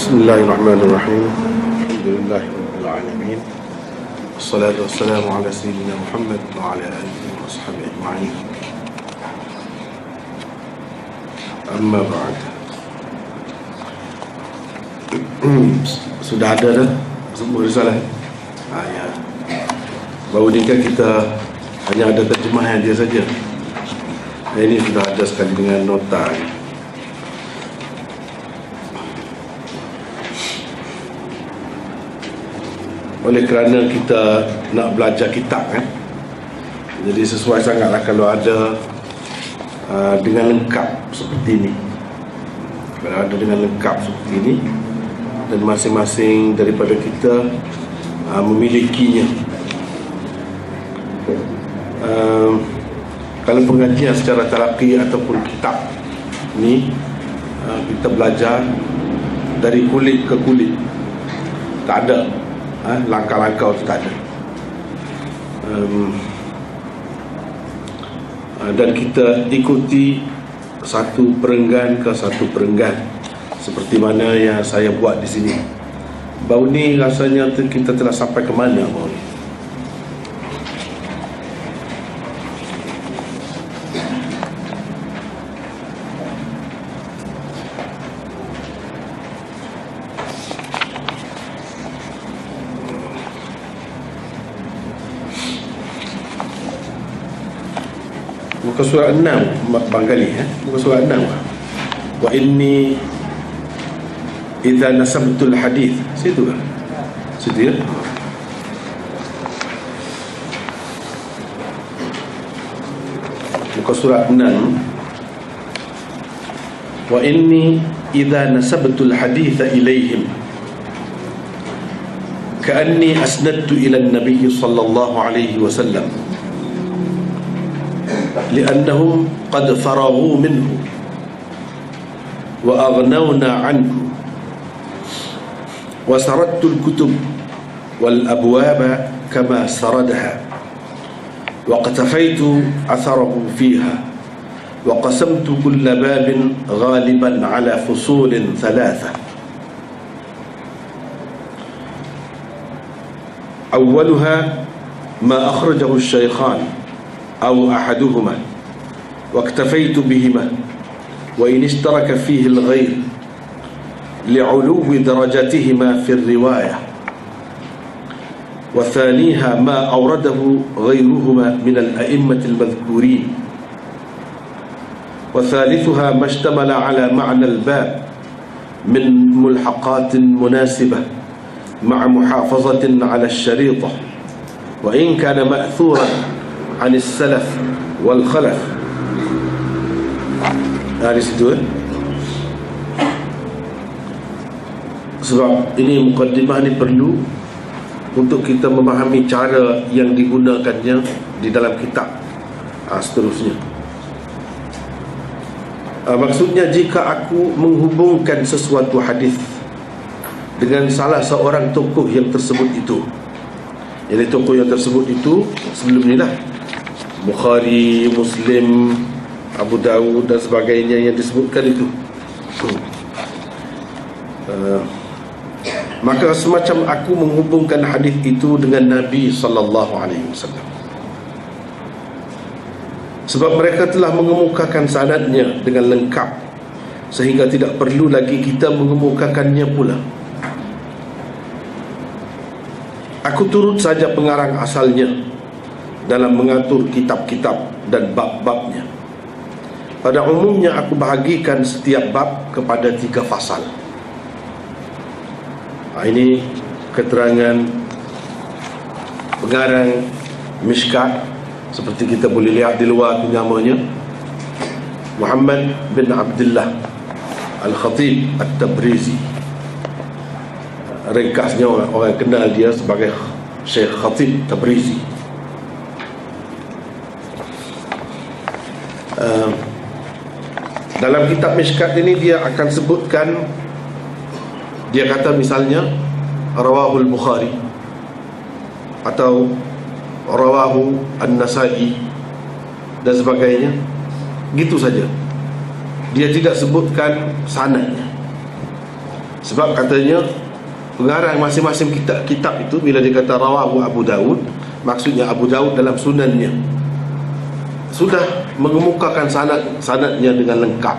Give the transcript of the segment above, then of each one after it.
Bismillahirrahmanirrahim. Alhamdulillahirabbil alamin. Wassalatu wassalamu ala sayyidina Muhammad wa ala alihi wa ashabihi ajma'in. Amma ba'd. Sudah ada dah semua risalah. Ya. Baru ni kan kita hanya ada terjemahan dia saja. Ini sudah ada sekali dengan nota. Oleh kerana kita nak belajar kitab kan, jadi sesuai sangatlah kalau ada dengan lengkap seperti ini. Kalau ada dengan lengkap seperti ini, dan masing-masing daripada kita memilikinya. Kalau pengajian secara talaqi ataupun kitab ni, kita belajar dari kulit ke kulit, tak ada langkah-langkah itu tak ada. Dan kita ikuti satu perenggan ke satu perenggan, seperti mana yang saya buat di sini. Bau ni rasanya kita telah sampai ke mana bau ni? Muka surat 6 barangkali muka surat 6. Wa inni idza nasabtul hadith. Situ kan? Situ ya. Muka surat 6. Wa inni idza nasabtul hadith ilaihim ka'anni asnadtu ila an-nabiy sallallahu alaihi wasallam لأنهم قد فرغوا منه وأغنونا عنه وسردت الكتب والأبواب كما سردها واقتفيت أثره فيها وقسمت كل باب غالبا على فصول 3. أولها ما أخرجه الشيخان أو أحدهما واكتفيت بهما وإن اشترك فيه الغير لعلو درجتهما في الرواية. وثانيها ما أورده غيرهما من الأئمة المذكورين. وثالثها ما اشتمل على معنى الباب من ملحقات مناسبة مع محافظة على الشريطة وإن كان مأثورا عن السلف والخلف. Di situ sebab ini mukaddimah ni perlu untuk kita memahami cara yang digunakannya di dalam kitab. Seterusnya, maksudnya jika aku menghubungkan sesuatu hadis dengan salah seorang tokoh yang tersebut itu, jadi tokoh yang tersebut itu sebelum ni lah Bukhari, Muslim, Abu Dawud dan sebagainya yang disebutkan itu, maka semacam aku menghubungkan hadis itu dengan Nabi SAW, sebab mereka telah mengemukakan sanadnya dengan lengkap sehingga tidak perlu lagi kita mengemukakannya pula. Aku turut saja pengarang asalnya dalam mengatur kitab-kitab dan bab-babnya. Pada umumnya aku bahagikan setiap bab kepada 3 fasal. Ini keterangan pengarang Mishkat, seperti kita boleh lihat di luar tu namanya Muhammad bin Abdullah Al-Khatib At-Tabrizi. Ringkasnya orang kenal dia sebagai Syekh Khatib Tabrizi. Dalam kitab Mishkat ini dia akan sebutkan, dia kata misalnya Rawahul Bukhari atau Rawahu An-Nasai dan sebagainya, gitu saja. Dia tidak sebutkan sanadnya. Sebab katanya pengarang masing-masing kitab itu bila dia kata rawahu Abu Daud, maksudnya Abu Daud dalam sunannya sudah mengemukakan sanadnya dengan lengkap,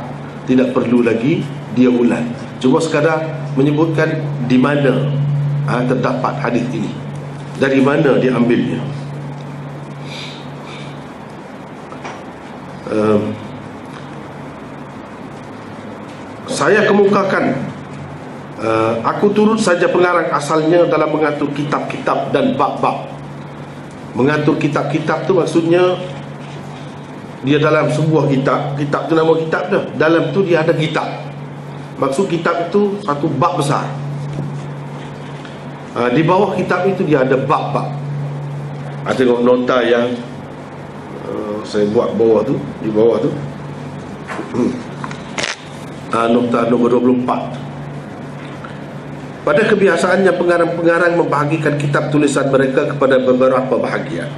tidak perlu lagi dia ulang, cuma sekadar menyebutkan di mana terdapat hadis ini, dari mana diambilnya. Saya kemukakan, aku turut saja pengarang asalnya dalam mengatur kitab-kitab dan bab-bab. Mengatur kitab-kitab tu maksudnya dia dalam sebuah kitab tu nama kitab dah, dalam tu dia ada kitab. Maksud kitab itu satu bab besar. Di bawah kitab itu dia ada bab-bab. Tengok nota yang saya buat bawah tu, di bawah tu nota nombor 24. Pada kebiasaannya pengarang-pengarang membahagikan kitab tulisan mereka kepada beberapa bahagian.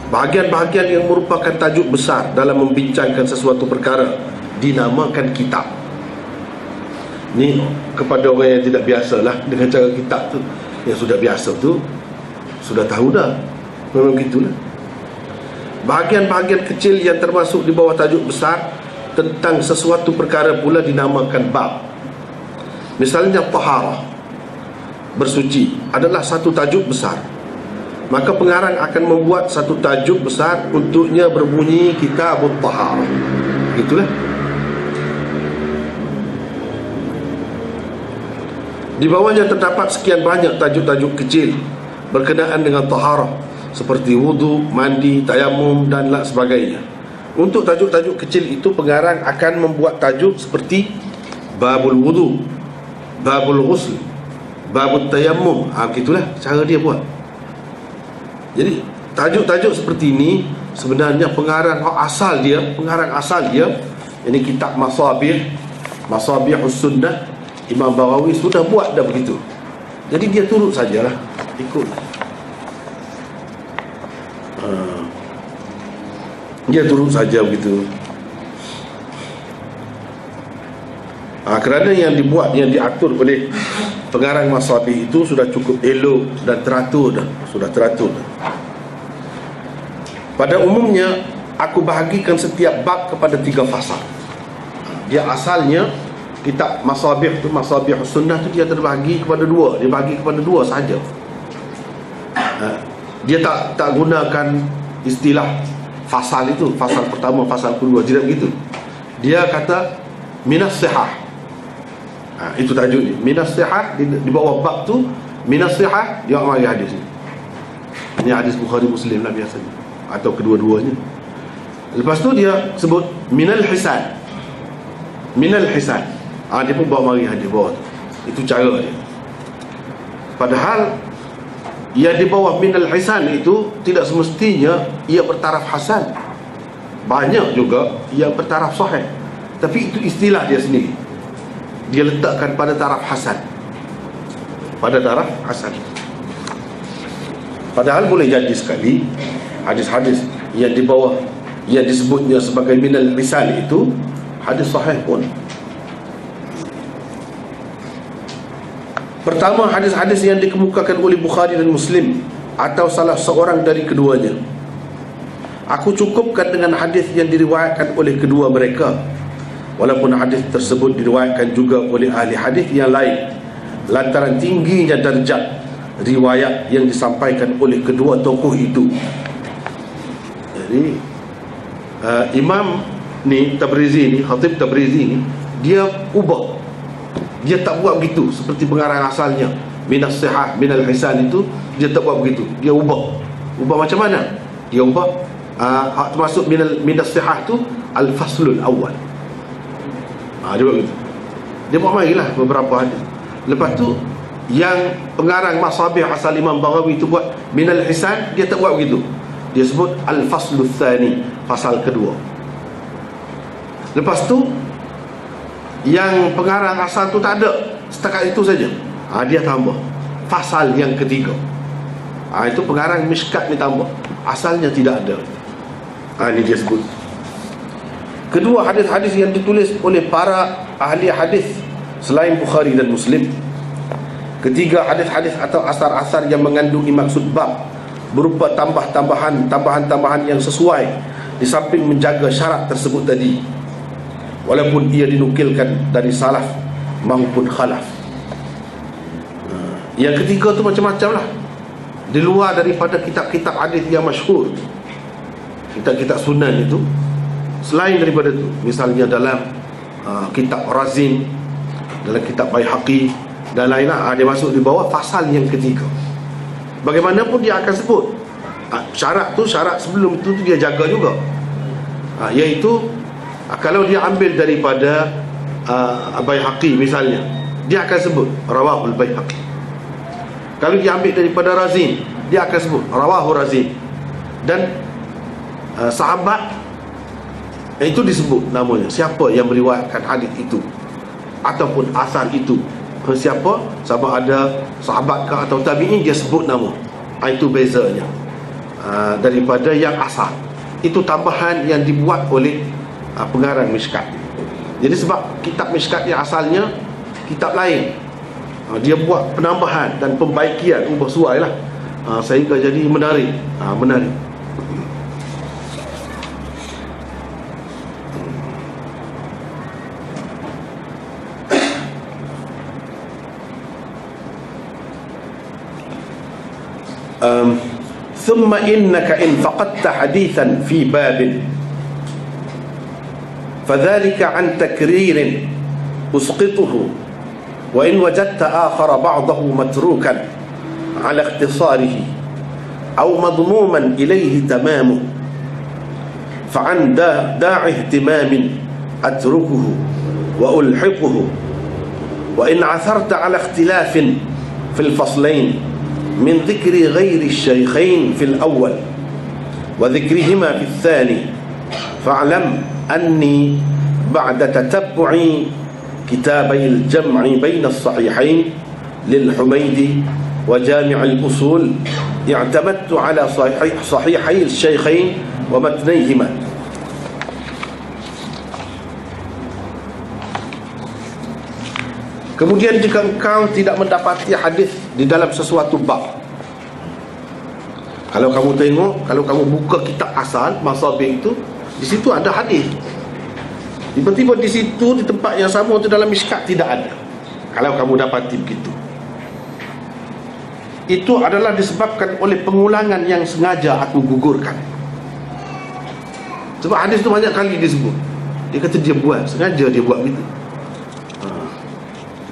Bahagian-bahagian yang merupakan tajuk besar dalam membincangkan sesuatu perkara dinamakan kitab. Ni kepada orang yang tidak biasalah dengan cara kitab tu, yang sudah biasa tu sudah tahu dah, memang gitulah. Bahagian-bahagian kecil yang termasuk di bawah tajuk besar tentang sesuatu perkara pula dinamakan bab. Misalnya taharah, bersuci, adalah satu tajuk besar. Maka pengarang akan membuat satu tajuk besar untuknya berbunyi Kitabut Taharah. Itulah. Di bawahnya terdapat sekian banyak tajuk-tajuk kecil berkenaan dengan taharah, seperti wudu, mandi, tayamum dan sebagainya. Untuk tajuk-tajuk kecil itu pengarang akan membuat tajuk seperti babul wudu, babul ghusl, babul tayammum. Begitulah cara dia buat. Jadi tajuk-tajuk seperti ini sebenarnya pengarang asal dia ini kitab Masabihus Sunnah Imam Baghawi sudah buat dah begitu. Jadi dia turut sajalah, ikut. Dia turut saja begitu. Kerana yang dibuat, yang diatur oleh pengarang Masabih itu sudah cukup elok dan teratur dah, sudah teratur dah. Pada umumnya aku bahagikan setiap bab kepada 3 fasal. Dia asalnya kitab Masabih tu, Masabihus Sunnah tu, dia terbahagi kepada 2. Dia bagi kepada 2 saja. Dia tak gunakan istilah fasal itu, fasal pertama, fasal kedua, tidak begitu. Dia kata minas sihah. Itu tajuknya, minas sihah. Di bawah bab tu minas sihah, dia mari hadis ni. Ini hadis Bukhari Muslim lah biasanya, atau kedua-duanya. Lepas tu dia sebut minal hisan. Minal hisan. Dia pun bawa mari hadis bawah tu. Itu cara dia. Padahal yang di bawah minal hisan itu tidak semestinya ia bertaraf hasan. Banyak juga yang bertaraf sahih, tapi itu istilah dia sendiri. Dia letakkan pada taraf hasan, pada taraf hasan. Padahal boleh jadi sekali hadis-hadis yang di bawah, yang disebutnya sebagai minal hisan itu hadis sahih pun. Pertama, hadis-hadis yang dikemukakan oleh Bukhari dan Muslim atau salah seorang dari keduanya. Aku cukupkan dengan hadis yang diriwayatkan oleh kedua mereka, walaupun hadis tersebut diriwayatkan juga oleh ahli hadis yang lain, lantaran tingginya darjat riwayat yang disampaikan oleh kedua tokoh itu. Jadi Imam ni Tabrizi ni, Khatib Tabrizi ni, dia ubah. Dia tak buat begitu seperti pengarang asalnya minas sihah, minal hisan itu. Dia tak buat begitu, dia ubah. Ubah macam mana? Dia ubah termasuk minas sihah tu al-faslul awal. Dia buat begitu. Dia buat marilah beberapa hadis. Lepas tu yang pengarang Masabih asal Imam Baghawi itu buat minal hisan, dia tak buat begitu. Dia sebut al-faslul thani, fasal kedua. Lepas tu yang pengarang asal tu tak ada, setakat itu saja. Dia tambah fasal yang ketiga. Itu pengarang Mishkat ni tambah, asalnya tidak ada. Ini dia sebut. Kedua, hadis-hadis yang ditulis oleh para ahli hadis selain Bukhari dan Muslim. Ketiga, hadis-hadis atau asar-asar yang mengandungi maksud bab berupa tambahan yang sesuai, di samping menjaga syarat tersebut tadi, walaupun ia dinukilkan dari salaf maupun khalaf. Yang ketiga tu macam-macam lah, di luar daripada kitab-kitab hadis yang masyhur, kitab-kitab sunan itu. Selain daripada itu, misalnya dalam kitab Razin, dalam kitab Baihaqi dan lain-lain, dia masuk di bawah fasal yang ketiga. Bagaimanapun dia akan sebut syarat sebelum itu dia jaga juga, iaitu kalau dia ambil daripada Baihaqi misalnya, dia akan sebut rawahul Baihaqi. Kalau dia ambil daripada Razin, dia akan sebut rawahu Razin. Dan sahabat itu disebut namanya, siapa yang meriwayatkan hadis itu ataupun asar itu, siapa, sama ada sahabat ke atau tabi'in, dia sebut nama. Itu bezanya daripada yang asal. Itu tambahan yang dibuat oleh pengarang Mishkat. Jadi sebab kitab Mishkat yang asalnya kitab lain, dia buat penambahan dan pembaikian, ubah suai lah, sehingga jadi menarik. ثم إنك إن فقدت حديثا في باب فذلك عن تكرير أسقطه، وإن وجدت آخر بعضه متروكا على اختصاره أو مضموما إليه تمامه فعن داع اهتمام أتركه وألحقه، وإن عثرت على اختلاف في الفصلين من ذكر غير الشيخين في الأول وذكرهما في الثاني فاعلم أني بعد تتبع كتابي الجمع بين الصحيحين للحميدي وجامع الأصول اعتمدت على صحيحي الشيخين ومتنيهما. Kemudian jika engkau tidak mendapati hadis di dalam sesuatu bab, kalau kamu tengok, kalau kamu buka kitab asal Masabih itu, di situ ada hadis, tiba-tiba di situ, di tempat yang sama itu dalam Mishkat tidak ada. Kalau kamu dapati begitu, itu adalah disebabkan oleh pengulangan yang sengaja aku gugurkan. Sebab hadis itu banyak kali disebut, dia kata dia buat, sengaja dia buat begitu.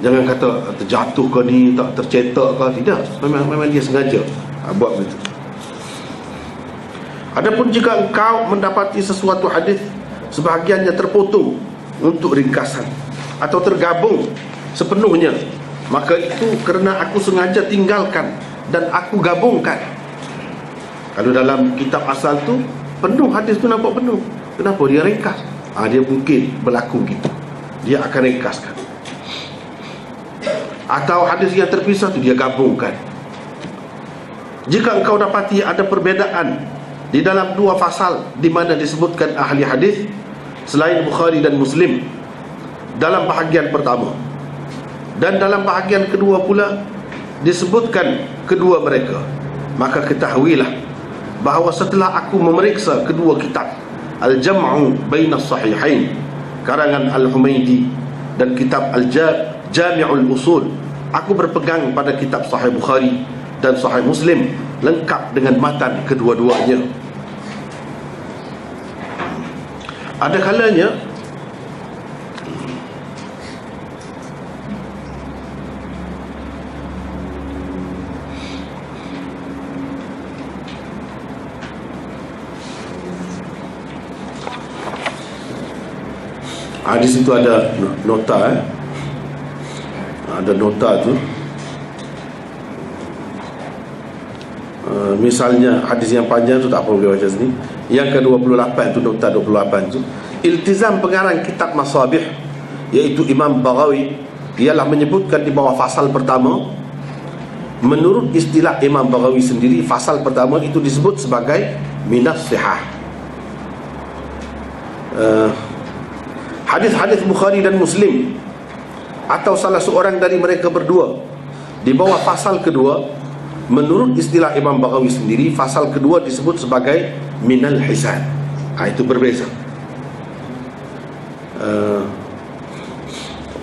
Jangan kata terjatuh ke ni, tak tercetak ke, tidak. Memang dia sengaja buat begitu. Adapun jika engkau mendapati sesuatu hadis sebahagiannya terpotong untuk ringkasan atau tergabung sepenuhnya, maka itu kerana aku sengaja tinggalkan dan aku gabungkan. Kalau dalam kitab asal tu penuh, hadis tu nampak penuh, kenapa dia ringkas? Dia mungkin berlaku gitu, dia akan ringkaskan. Atau hadis yang terpisah tu dia gabungkan. Jika engkau dapati ada perbezaan di dalam dua fasal di mana disebutkan ahli hadis selain Bukhari dan Muslim dalam bahagian pertama, dan dalam bahagian kedua pula disebutkan kedua mereka, maka ketahuilah bahawa setelah aku memeriksa kedua kitab Al-Jam'u Bainas Sahihain karangan Al-Humaidi dan kitab Jami'ul Usul, aku berpegang pada kitab Sahih Bukhari dan Sahih Muslim lengkap dengan matan kedua-duanya. Ada kalanya di situ ada nota, ada nota tu. Misalnya hadis yang panjang tu tak apa boleh baca sini. Yang ke-28 tu, nota 28 tu, iltizam pengarang kitab Masabih iaitu Imam Baghawi ialah menyebutkan di bawah fasal pertama, menurut istilah Imam Baghawi sendiri, fasal pertama itu disebut sebagai minas sihah. Hadis-hadis Bukhari dan Muslim atau salah seorang dari mereka berdua. Di bawah pasal kedua, menurut istilah Imam Baghawi sendiri, pasal kedua disebut sebagai minal hisan. Itu berbeza.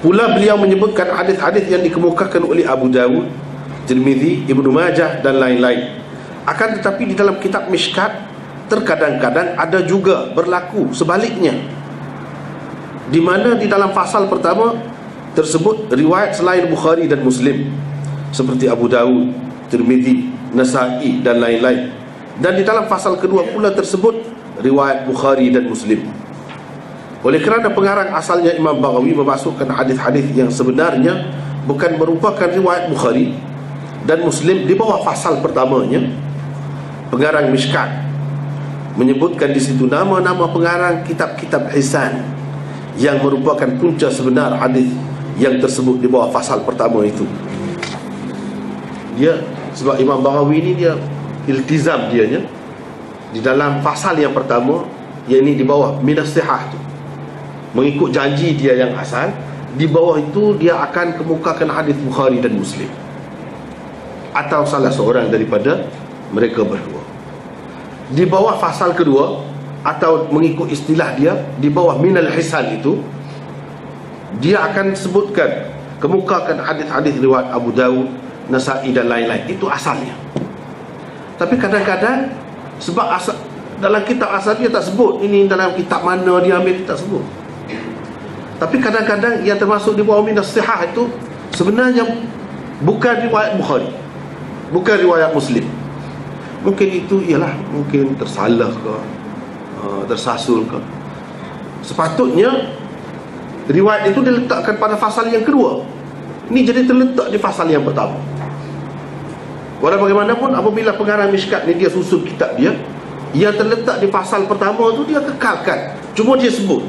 Pula beliau menyebutkan hadis-hadis yang dikemukakan oleh Abu Dawud, Tirmizi, Ibnu Majah dan lain-lain. Akan tetapi di dalam kitab Mishkat terkadang-kadang ada juga berlaku sebaliknya, di mana di dalam pasal pertama tersebut riwayat selain Bukhari dan Muslim seperti Abu Dawud, Tirmizi, Nasa'i dan lain-lain. Dan di dalam pasal kedua pula tersebut riwayat Bukhari dan Muslim. Oleh kerana pengarang asalnya Imam Baghawi memasukkan hadis-hadis yang sebenarnya bukan merupakan riwayat Bukhari dan Muslim di bawah pasal pertamanya, pengarang Mishkat menyebutkan di situ nama-nama pengarang kitab-kitab hisan yang merupakan punca sebenar hadis yang tersebut di bawah pasal pertama itu. Dia, sebab Imam Baghawi ini dia iltizam dianya di dalam pasal yang pertama, yakni di bawah minas sihah tu, mengikut janji dia yang asal. Di bawah itu dia akan kemukakan hadis Bukhari dan Muslim atau salah seorang daripada mereka berdua. Di bawah pasal kedua, atau mengikut istilah dia, di bawah minal hisan itu, dia akan sebutkan, kemukakan hadis-hadis riwayat Abu Dawud, Nasa'i dan lain-lain. Itu asalnya. Tapi kadang-kadang sebab asal, dalam kitab asal dia tak sebut ini dalam kitab mana dia ambil, dia tak sebut. Tapi kadang-kadang yang termasuk di bawah minas sihah itu sebenarnya bukan riwayat Bukhari, bukan riwayat Muslim. Mungkin itu ialah mungkin tersalah ke, tersasul ke. Sepatutnya riwayat itu diletakkan pada pasal yang kedua. Ini jadi terletak di pasal yang pertama. Walau bagaimanapun, apabila pengarang Mishkat ni dia susun kitab dia, yang terletak di pasal pertama tu dia kekalkan. Cuma dia sebut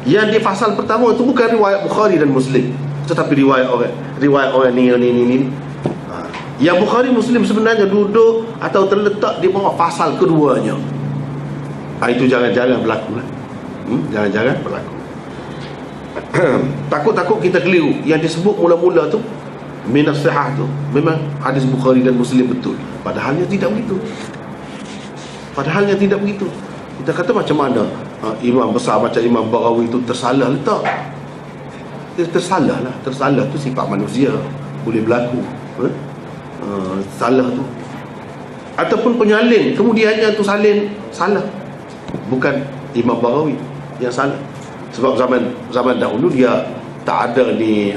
yang di pasal pertama itu bukan riwayat Bukhari dan Muslim, tetapi riwayat orang ni. Yang Bukhari Muslim sebenarnya duduk atau terletak di bawah pasal keduanya. Itu jangan-jangan berlaku lah. Jangan-jangan berlaku. Takut-takut kita keliru. Yang disebut mula-mula tu minas sihah tu memang hadis Bukhari dan Muslim betul, padahalnya tidak begitu. Padahalnya tidak begitu. Kita kata macam mana imam besar macam Imam Baghawi itu tersalah letak. Dia tersalah lah. Tersalah tu sifat manusia, boleh berlaku. Salah tu. Ataupun penyalin, kemudiannya tu salin salah. Bukan Imam Baghawi yang salah. Sebab zaman dahulu dia tak ada ni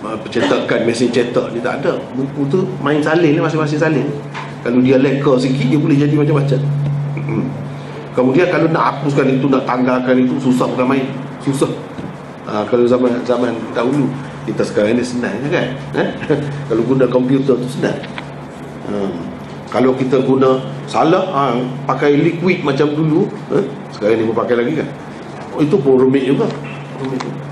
percetakan, mesin cetak ni tak ada. Buku tu main salin, masing-masing salin. Kalau dia leka sikit, dia boleh jadi macam-macam. Kemudian kalau nak hapuskan itu, nak tanggalkan itu, susah, bukan main. Susah. Kalau zaman dahulu. Kita sekarang ni senang kan? Kalau guna komputer tu senang. Kalau kita guna salah, pakai liquid macam dulu, sekarang ni pun pakai lagi kan? Itu pun rumit juga. Rumit juga.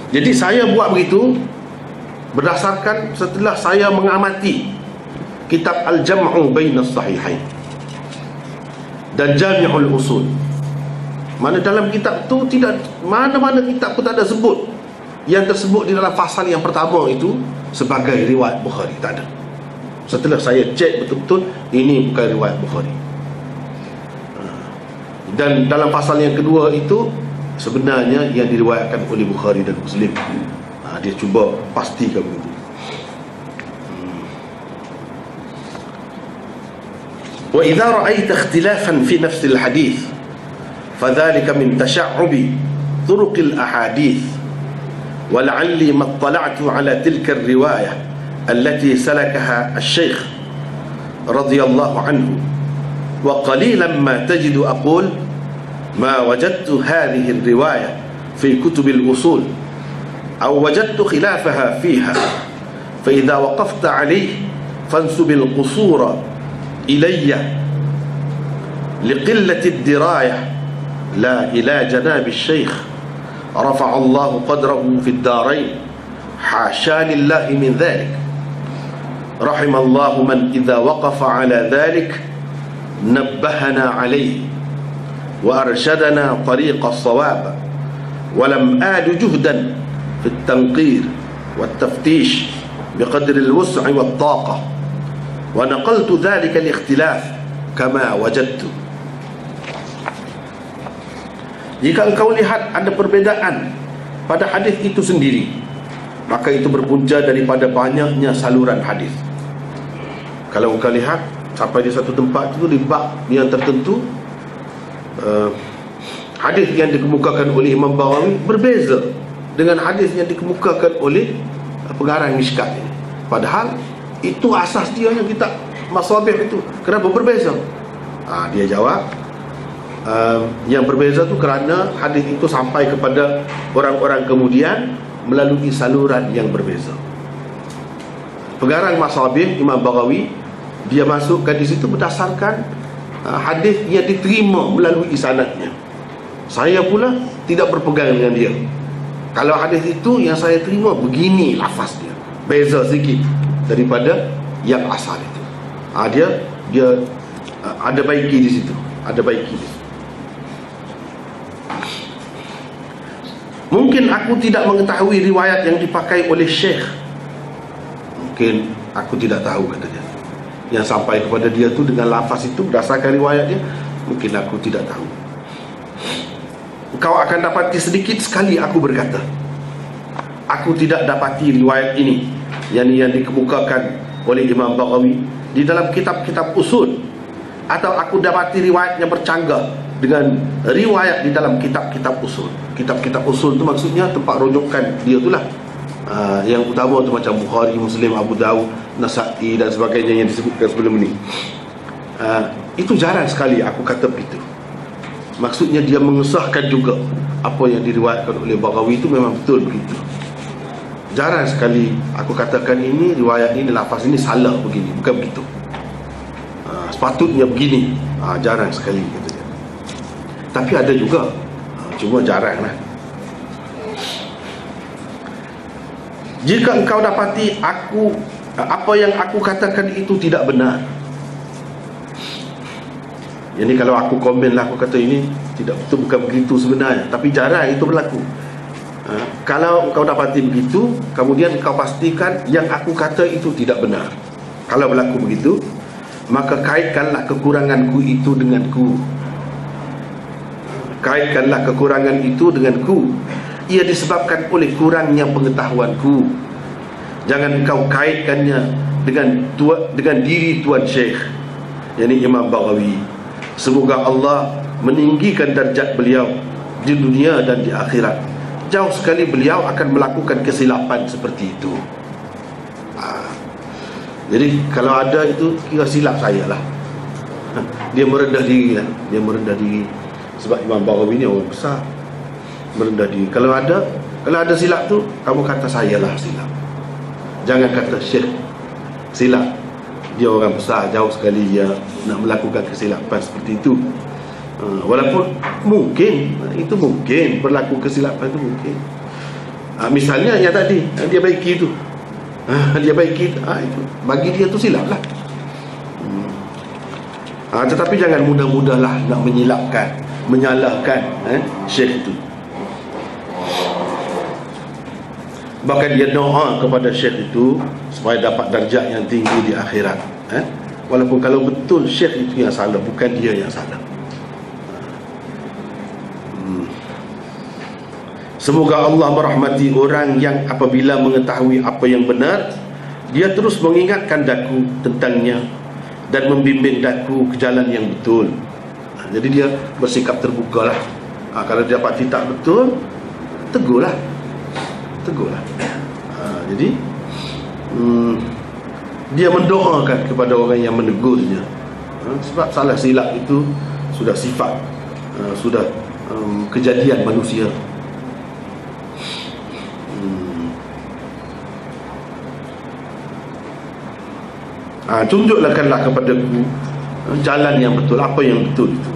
Jadi saya buat begitu berdasarkan setelah saya mengamati kitab Al-Jam'u Bainas Sahihain dan Jami'ul Usul. Mana dalam kitab tu tidak, mana-mana kitab pun tak ada sebut yang tersebut di dalam pasal yang pertama itu sebagai riwayat Bukhari, tak ada. Setelah saya cek betul-betul, ini bukan riwayat Bukhari. Dan dalam pasal yang kedua itu sebenarnya yang diriwayatkan oleh Bukhari dan Muslim. Dia cuba pastikan begitu. Wa idza ra'aita ikhtilafan fi nafs al-hadith fadhalika min tasha'ub turuq al-ahadith wa la'alli ma ittala'tu ala tilka ar-riwayah allati salakaha al-shaykh radiyallahu anhu wa qalilan ma tajidu aqul ma wajadtu hadhihi ar-riwayah fi kutub al-usul أو وجدت خلافها فيها فإذا وقفت عليه فانسب القصور إلي لقلة الدراية لا إلى جناب الشيخ رفع الله قدره في الدارين حاشا لله من ذلك رحم الله من إذا وقف على ذلك نبهنا عليه وأرشدنا طريق الصواب ولم آد جهدا في التنقير والتفتيش بقدر الوسع والطاقة ونقلت ذلك الاختلاف كما وجدت. Jika engkau lihat ada perbezaan pada hadis itu sendiri, maka itu berpunca daripada banyaknya saluran hadis. Kalau engkau lihat sampai di satu tempat itu, di bab yang tertentu, hadis yang dikemukakan oleh Imam Baghawi berbeza dengan hadis yang dikemukakan oleh pengarang Mishkat ini. Padahal itu asas dia yang kita masabih itu. Kenapa berbeza? Dia jawab, yang berbeza itu kerana hadis itu sampai kepada orang-orang kemudian melalui saluran yang berbeza. Pengarang masabih Imam Baghawi, dia masukkan di situ berdasarkan hadis yang diterima melalui sanadnya. Saya pula tidak berpegang dengan dia. Kalau hadis itu yang saya terima begini lafaz dia, beza sikit daripada yang asal itu. Dia ada baiki di situ, ada baiki di situ. Mungkin aku tidak mengetahui riwayat yang dipakai oleh Syekh. Mungkin aku tidak tahu, kata dia. Yang sampai kepada dia tu dengan lafaz itu berdasarkan riwayat dia, mungkin aku tidak tahu. Kau akan dapati sedikit sekali aku berkata, aku tidak dapati riwayat ini yang dikemukakan oleh Imam Baghawi di dalam kitab-kitab usul, atau aku dapati riwayatnya bercanggah dengan riwayat di dalam kitab-kitab usul. Kitab-kitab usul tu maksudnya tempat rujukan dia tu lah. Yang utama tu macam Bukhari, Muslim, Abu Dawud, Nasa'i dan sebagainya yang disebutkan sebelum ini. Itu jarang sekali aku kata begitu. Maksudnya dia mengesahkan juga apa yang diriwayatkan oleh Baghawi itu memang betul begitu. Jarang sekali aku katakan ini riwayat ini, lafaz ini salah begini, bukan begitu. Sepatutnya begini. Jarang sekali kata dia. Tapi ada juga, cuma jarang lah. Jika engkau dapati apa yang aku katakan itu tidak benar, jadi kalau aku komen lah, aku kata ini tidak betul, bukan begitu sebenarnya, tapi jarang itu berlaku. Kalau engkau dapati begitu, kemudian engkau pastikan yang aku kata itu tidak benar. Kalau berlaku begitu, maka kaitkanlah kekuranganku itu denganku. Kaitkanlah kekurangan itu denganku. Ia disebabkan oleh kurangnya pengetahuanku. Jangan engkau kaitkannya dengan diri Tuan Syekh, yakni Imam Baghawi. Semoga Allah meninggikan darjat beliau di dunia dan di akhirat. Jauh sekali beliau akan melakukan kesilapan seperti itu. Jadi kalau ada itu, kira silap saya lah. Dia merendah diri lah. Dia merendah diri. Sebab Imam Baghawi ni orang besar, merendah diri. Kalau ada silap tu, kamu kata saya lah silap. Jangan kata Syekh silap. Dia orang besar, jauh sekali dia nak melakukan kesilapan seperti itu. Walaupun mungkin itu mungkin berlaku kesilapan itu mungkin. Misalnya yang tadi dia baiki itu, dia baiki itu, bagi dia tu silap lah. Tetapi jangan mudah-mudahlah nak menyalahkan Syekh itu. Bahkan dia doa kepada Syekh itu supaya dapat darjat yang tinggi di akhirat. Walaupun kalau betul Syekh itu yang salah, bukan dia yang salah. Semoga Allah merahmati orang yang apabila mengetahui apa yang benar, dia terus mengingatkan daku tentangnya dan membimbing daku ke jalan yang betul. Jadi dia bersikap terbuka lah. Kalau dia dapati tak betul, tegurlah. Jadi dia mendoakan kepada orang yang menegurnya. Sebab salah silap itu sudah sifat, sudah kejadian manusia. Tunjukkanlah kepadaku jalan yang betul, apa yang betul itu.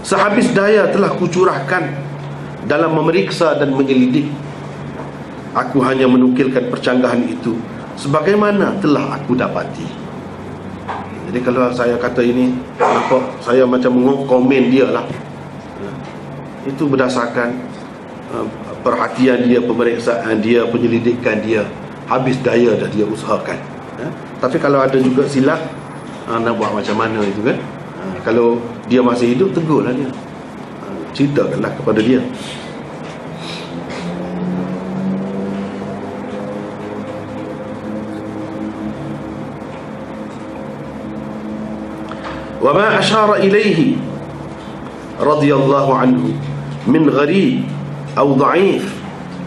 Sehabis daya telah kucurahkan dalam memeriksa dan menyelidik, aku hanya menukilkan percanggahan itu sebagaimana telah aku dapati. Jadi kalau saya kata ini, nampak saya macam komen dia lah, itu berdasarkan perhatian dia, pemeriksaan dia, penyelidikan dia, habis daya dah dia usahakan. Tapi kalau ada juga silap, nak buat macam mana itu kan. Kalau dia masih hidup, tegurlah dia, ceritakanlah kepada dia. وما أشار إليه رضي الله عنه من غريب أو ضعيف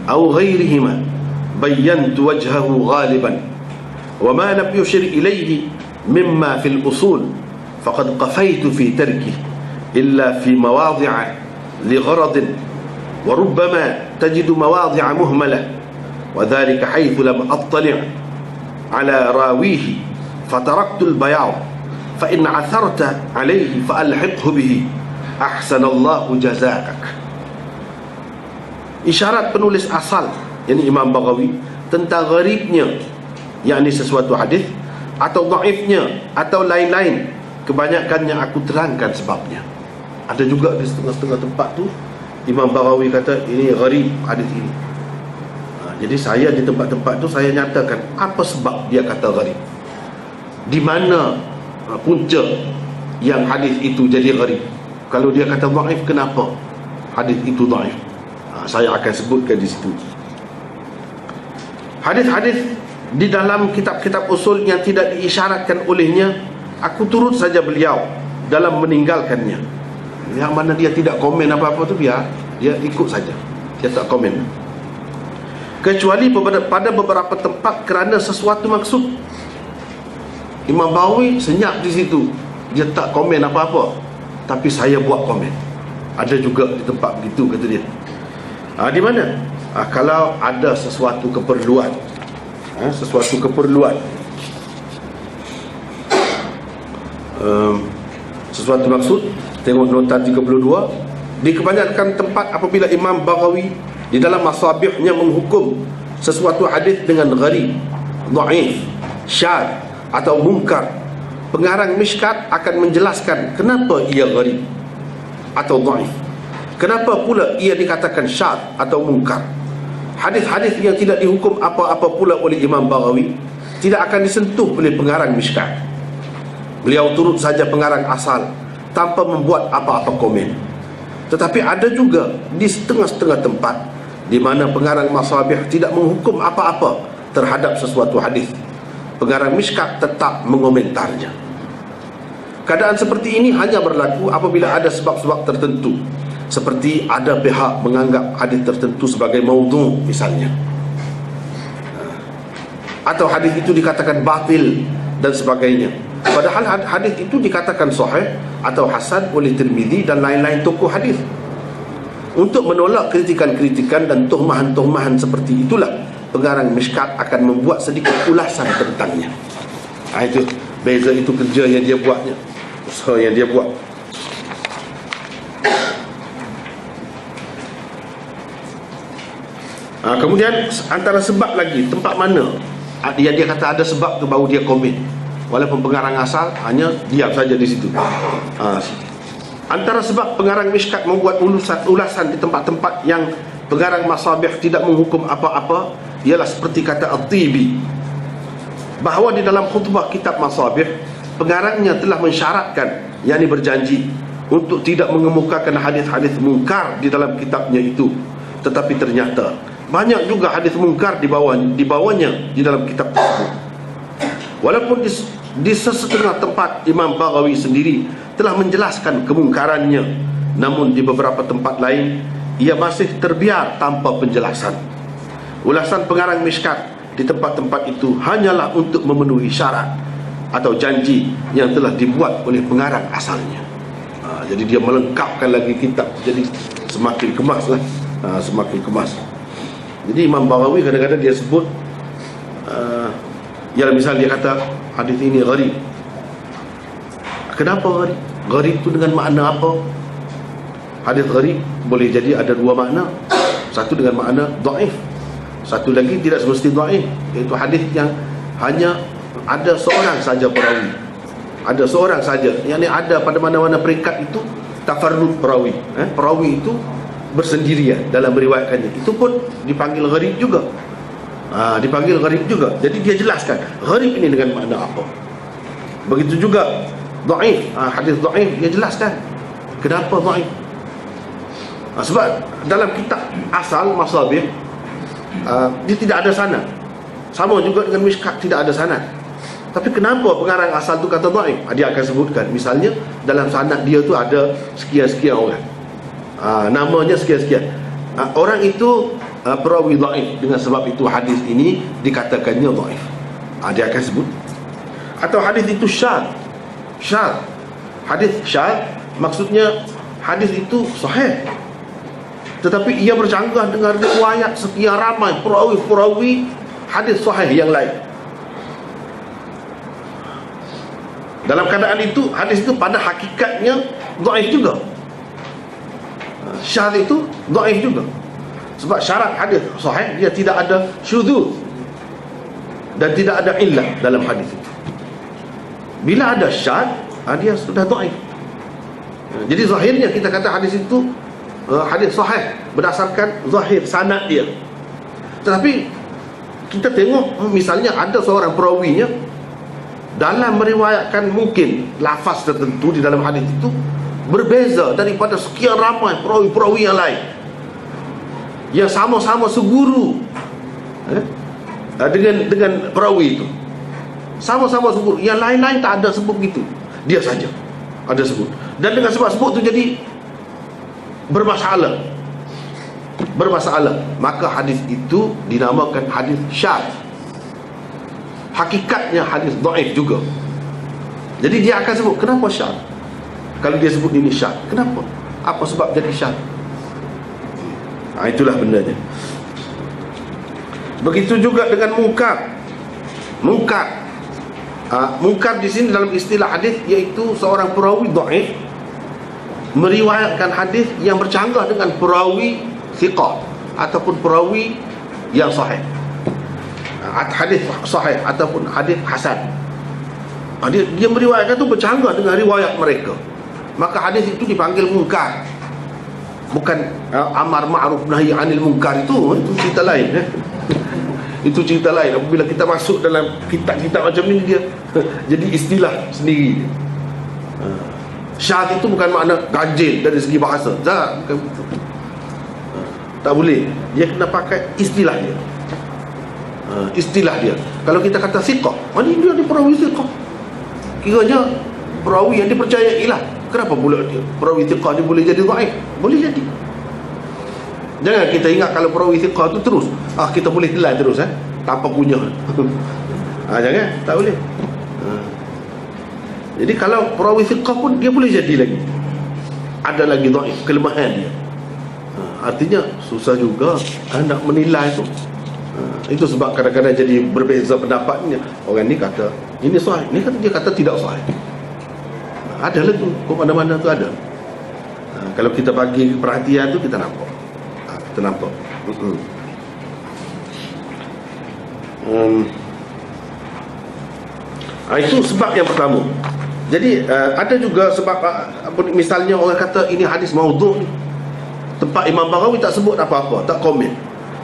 أو غيرهما بينت وجهه غالبا وما لم يشر إليه مما في الأصول فقد قفيت في تركه إلا في مواضع لغرض وربما تجد مواضع مهملة وذلك حيث لم أطلع على راويه فتركت البياض فإن عثرت عليه فألحقه به أحسن الله جزاءك. Isyarat penulis asal, yakni Imam Baghawi, tentang gharibnya, yakni sesuatu hadis, atau dhaifnya, atau lain-lain, kebanyakannya aku terangkan sebabnya. Ada juga di setengah-setengah tempat tu Imam Baghawi kata ini gharib hadis ini. Jadi saya di tempat-tempat tu saya nyatakan apa sebab dia kata gharib, di mana punca yang hadis itu jadi gharib. Kalau dia kata dhaif, kenapa hadis itu dhaif? Saya akan sebutkan di situ. Hadis-hadis di dalam kitab-kitab usul yang tidak diisyaratkan olehnya, aku turut saja beliau dalam meninggalkannya. Yang mana dia tidak komen apa-apa tu, biar dia ikut saja, dia tak komen, kecuali pada beberapa tempat kerana sesuatu maksud. Imam Baghawi senyap di situ, dia tak komen apa-apa, tapi saya buat komen. Ada juga di tempat begitu, kata dia. Di mana? Kalau ada sesuatu keperluan, sesuatu keperluan, sesuatu maksud. Tengok nota 32. Di kebanyakan tempat apabila Imam Baghawi di dalam masabihnya menghukum sesuatu hadis dengan gharib, dhaif, syadz atau munkar, pengarang Mishkat akan menjelaskan kenapa ia gharib atau dhaif, kenapa pula ia dikatakan syadz atau munkar. Hadis-hadis yang tidak dihukum apa-apa pula oleh Imam Baghawi tidak akan disentuh oleh pengarang Mishkat. Beliau turut saja pengarang asal tanpa membuat apa-apa komen. Tetapi ada juga di setengah-setengah tempat di mana pengarang masabih tidak menghukum apa-apa terhadap sesuatu hadis. Pengarang Mishkat tetap mengomentarnya. Keadaan seperti ini hanya berlaku apabila ada sebab-sebab tertentu, seperti ada pihak menganggap hadis tertentu sebagai maudhu' misalnya, atau hadis itu dikatakan batil dan sebagainya, padahal hadis itu dikatakan sahih atau hasan oleh Tirmizi dan lain-lain tokoh hadis. Untuk menolak kritikan-kritikan dan tuhmahan-tuhmahan seperti itulah pengarang Mishkat akan membuat sedikit ulasan tentangnya. Itu beza, itu kerja yang dia buatnya, usaha yang dia buat. Kemudian antara sebab lagi, tempat mana dia kata ada sebab tu baru dia komen, walaupun pengarang asal hanya diam saja di situ. Antara sebab pengarang Mishkat membuat ulasan di tempat-tempat yang pengarang masabih tidak menghukum apa-apa ialah seperti kata At-Tibi, bahawa di dalam khutbah kitab masabih pengarangnya telah mensyaratkan, yakni berjanji untuk tidak mengemukakan hadis-hadis mungkar di dalam kitabnya itu. Tetapi ternyata banyak juga hadis mungkar dibawanya di dalam kitab tersebut. Walaupun di sesetengah tempat Imam Baghawi sendiri telah menjelaskan kemungkarannya, namun di beberapa tempat lain ia masih terbiar tanpa penjelasan. Ulasan pengarang Mishkat di tempat-tempat itu hanyalah untuk memenuhi syarat atau janji yang telah dibuat oleh pengarang asalnya. Jadi dia melengkapkan lagi kitab, jadi semakin kemas lah, semakin kemas. Jadi Imam Baghawi kadang-kadang dia sebut, misal dia kata hadis ini gharib. Kenapa gharib? Gharib itu dengan makna apa? Hadis gharib boleh jadi ada dua makna. Satu dengan makna dhaif, satu lagi tidak semesti dhaif, iaitu hadis yang hanya ada seorang saja perawi. ada seorang saja, yang ni ada pada mana-mana peringkat itu tafarrud perawi. Perawi itu bersendirian dalam meriwayatkannya, itu pun dipanggil gharib juga. Dipanggil gharib juga. Jadi dia jelaskan gharib ini dengan makna apa. Begitu juga dhaif, hadis dhaif dia jelaskan kenapa dhaif. Sebab dalam kitab asal Masabih dia tidak ada sanad. Sama juga dengan Mishkat, tidak ada sanad. Tapi kenapa pengarang asal tu kata dhaif? Dia akan sebutkan, misalnya dalam sanad dia tu ada sekian-sekian orang, namanya sekian-sekian, orang itu perawi dhaif, dengan sebab itu hadis ini dikatakannya dhaif. Dia akan sebut. Atau hadis itu syadz. Hadis syadz maksudnya hadis itu sahih, tetapi ia bercanggah dengan riwayat sekian ramai perawi hadis sahih yang lain. Dalam keadaan itu, hadis itu pada hakikatnya dhaif juga. Syadz itu dhaif juga. Sebab syarat hadis sahih, dia tidak ada syudzuz dan tidak ada illah dalam hadis itu. Bila ada syadz, dia sudah dhaif. Jadi zahirnya kita kata hadis itu hadis sahih berdasarkan zahir sanad dia. Tetapi kita tengok misalnya ada seorang perawinya dalam meriwayatkan mungkin lafaz tertentu di dalam hadis itu berbeza daripada sekian ramai perawi-perawi yang lain yang sama-sama seguru dengan perawi itu, sama-sama seguru, yang lain-lain tak ada sebut begitu, dia saja ada sebut. Dan dengan sebab-sebut itu jadi bermasalah, maka hadis itu dinamakan hadis syadz. Hakikatnya hadis dhaif juga. Jadi dia akan sebut kenapa syadz. Kalau dia sebut ini syadz, kenapa? Apa sebab jadi syadz? Itulah bendanya. Begitu juga dengan mungkar. Mungkar di sini dalam istilah hadis iaitu seorang perawi dhaif meriwayatkan hadis yang bercanggah dengan perawi thiqah ataupun perawi yang sahih, hadis sahih ataupun hadis hasan. Dia meriwayatkan tu bercanggah dengan riwayat mereka, maka hadis itu dipanggil mungkar. Bukan amar ma'ruf nahi anil munkar, itu cerita lain. Itu cerita lain. Apabila kita masuk dalam kitab-kitab macam ni, dia jadi istilah sendiri. Syadz itu bukan makna ganjil dari segi bahasa, bukan begitu. Tak boleh. Dia kena pakai istilah dia. Istilah dia. Kalau kita kata thiqah, ini dia perawi thiqah, kiranya perawi yang dipercayai lah. Kenapa pula dia perawi thiqah dia boleh jadi dhaif? Boleh jadi. Jangan kita ingat kalau perawi thiqah tu terus kita boleh telan terus tanpa kunyah. Jangan, tak boleh. Jadi kalau perawi thiqah pun dia boleh jadi lagi, ada lagi dhaif, kelemahan dia. Artinya susah juga nak menilai tu. Itu sebab kadang-kadang jadi berbeza pendapatnya. Orang ni kata ini sahih, ni kata dia kata tidak sahih. Ada lagi kok, mana-mana tu ada. Kalau kita bagi perhatian tu kita nampak. Itu sebab yang pertama. Jadi ada juga sebab misalnya orang kata ini hadis maudhu' ni, tempat Imam Baghawi tak sebut apa-apa, tak komen,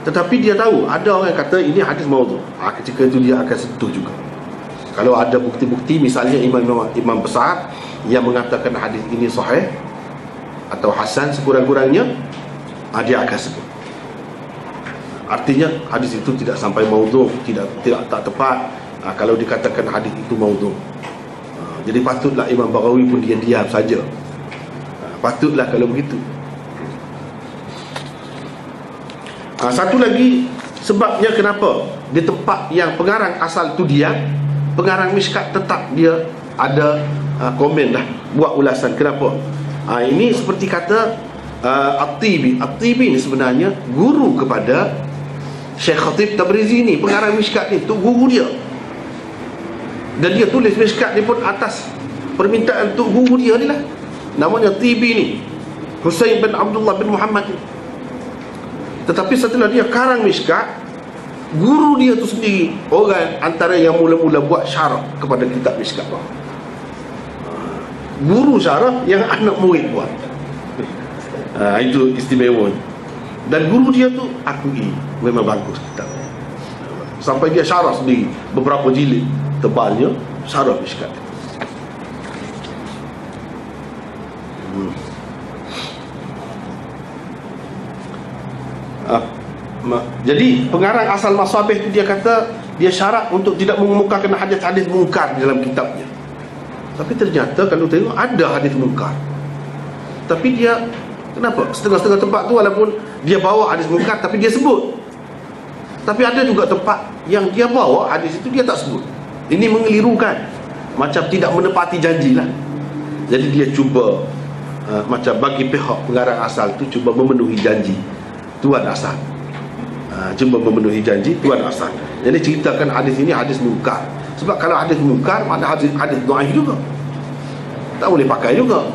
tetapi dia tahu ada orang kata ini hadis maudhu'. Ketika itu dia akan sentuh juga. Kalau ada bukti-bukti, misalnya imam besar yang mengatakan hadis ini sahih atau hasan sekurang-kurangnya, dia akan sebut. Artinya hadis itu tidak sampai maudhu', tak tepat kalau dikatakan hadis itu maudhu'. Jadi patutlah Imam Baghawi pun diam-diam saja. Patutlah kalau begitu. Satu lagi sebabnya kenapa di tempat yang pengarang asal tu dia, pengarang Mishkat, tetap dia ada komen dah, buat ulasan kenapa. Ini seperti kata At-Tibi. At-Tibi ni sebenarnya guru kepada Syekh Khatib Tabrizi ni, pengarang Mishkat ni, tu guru dia. Dan dia tulis Mishkat ni pun atas permintaan tu guru dia ni lah. Namanya Tibi ni, Husain bin Abdullah bin Muhammad ni. Tetapi setelah dia karang Mishkat, guru dia tu sendiri orang antara yang mula-mula buat syarah kepada kitab Mishkat. guru syarah yang anak murid buat. Itu istimewa. Dan guru dia tu akui memang bagus kitab. Sampai dia syarah sendiri beberapa jilid tebalnya, syarah Mishkat. Jadi pengarang asal Masabih itu dia kata dia syarat untuk tidak mengemukakan hadis-hadis mungkar di dalam kitabnya. Tapi ternyata kalau tengok ada hadis mungkar, tapi dia kenapa setengah-setengah tempat tu walaupun dia bawa hadis mungkar tapi dia sebut. Tapi ada juga tempat yang dia bawa hadis itu dia tak sebut. Ini mengelirukan, macam tidak menepati janjilah. Jadi dia cuba macam bagi pihak pengarang asal tu cuba memenuhi janji tuan asal. Cuba memenuhi janji tuan asal. Jadi ceritakan hadis ini hadis mungkar. Sebab kalau hadis mungkar makna hadis dhaif juga, tak boleh pakai juga.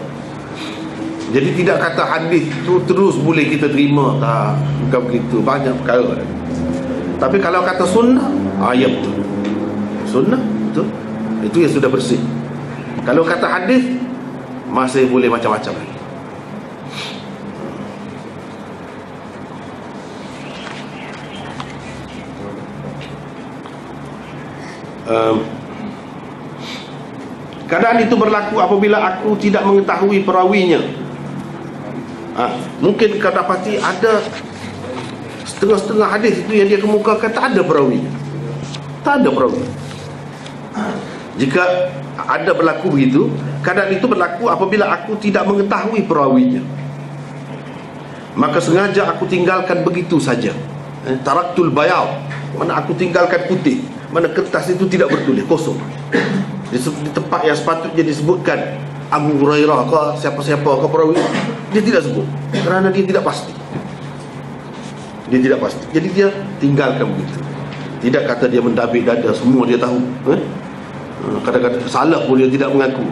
Jadi tidak kata hadis tu terus boleh kita terima, tak, bukan begitu. Banyak perkara. Tapi kalau kata sunnah, ya betul. Sunnah betul, itu yang sudah bersih. Kalau kata hadis masih boleh macam-macam lagi. Keadaan itu berlaku apabila aku tidak mengetahui perawinya. Mungkin kau dapati ada setengah-setengah hadis itu yang dia kemukakan tak ada perawi. Tak ada perawi. Jika ada berlaku begitu, keadaan itu berlaku apabila aku tidak mengetahui perawinya, maka sengaja aku tinggalkan begitu saja. Taraktul bayad, mana aku tinggalkan putih, mana kertas itu tidak bertulis, kosong. Di tempat yang sepatutnya disebutkan Abu Hurairah ke siapa-siapa ke perawi, dia tidak sebut kerana dia tidak pasti. Dia tidak pasti. Jadi dia tinggalkan begitu. Tidak kata dia mendabik dada semua dia tahu. Kadang-kadang salah pun dia tidak mengaku.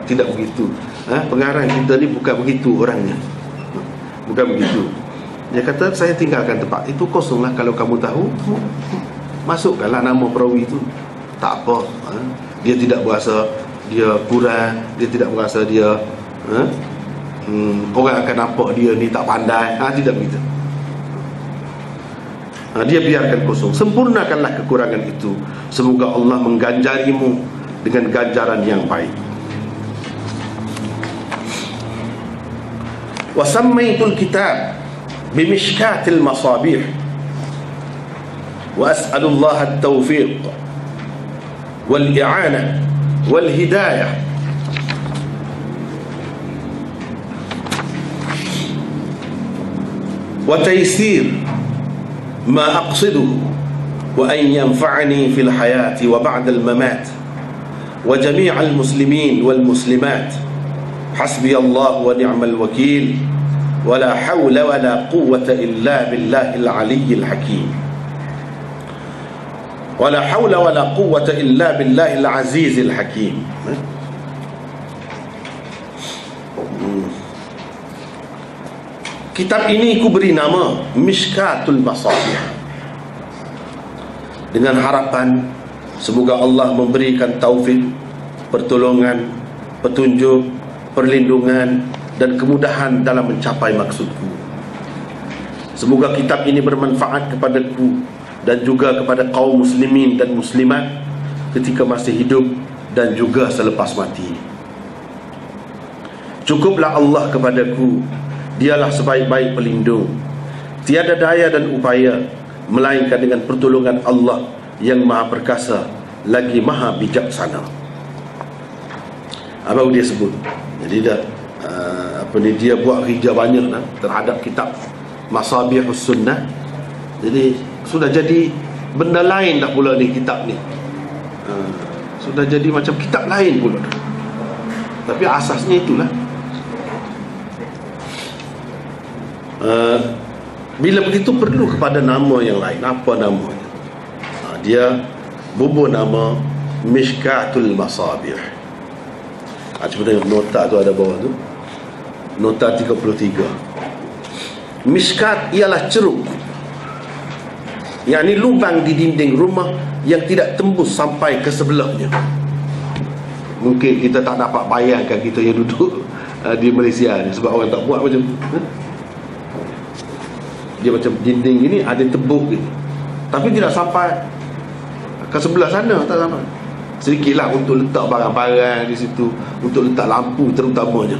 Tidak begitu. Pengarang kita ni bukan begitu orangnya. Bukan begitu. Dia kata saya tinggalkan tempat itu kosonglah. Kalau kamu tahu, masukkanlah nama perawi itu. Tak apa. Dia tidak berasa dia kurang, dia tidak berasa dia orang akan nampak dia ni tak pandai. Tidak begitu. Dia biarkan kosong. Sempurnakanlah kekurangan itu. Semoga Allah mengganjarimu dengan ganjaran yang baik. Wa sammaitul kitab bimishkatil masabih wa as'alullah at-tawfiq wal i'anah wal hidayah wa taysir ما أقصده وأن ينفعني في الحياة وبعد الممات وجميع المسلمين والمسلمات. حسبي الله ونعم الوكيل ولا حول ولا قوة إلا بالله العلي الحكيم ولا حول ولا قوة إلا بالله العزيز الحكيم. Kitab ini ku beri nama Mishkatul Masabih, dengan harapan semoga Allah memberikan taufik, pertolongan, petunjuk, perlindungan dan kemudahan dalam mencapai maksudku. Semoga kitab ini bermanfaat kepadaku dan juga kepada kaum muslimin dan muslimat ketika masih hidup dan juga selepas mati. Cukuplah Allah kepadaku, Dialah sebaik-baik pelindung. Tiada daya dan upaya melainkan dengan pertolongan Allah yang maha perkasa lagi maha bijaksana. Apa dia sebut? Jadi dia buat kerja banyak terhadap kitab Masabihus Sunnah. Jadi sudah jadi benda lain dah pula ni kitab ni. Sudah jadi macam kitab lain pula. Tapi asasnya itulah. Bila begitu perlu kepada nama yang lain. Apa namanya? Dia bubuh nama Mishkatul Masabih. Cuba tengok nota tu ada bawah tu, nota 33. Mishkat ialah ceruk, yakni lubang di dinding rumah yang tidak tembus sampai ke sebelahnya. Mungkin kita tak dapat bayangkan kita yang duduk di Malaysia ni, sebab orang tak buat macam tu. Dia macam dinding gini, ada tebuk gitu, tapi tidak sampai ke sebelah sana, tak sampai. Sedikitlah untuk letak barang-barang di situ, untuk letak lampu terutamanya.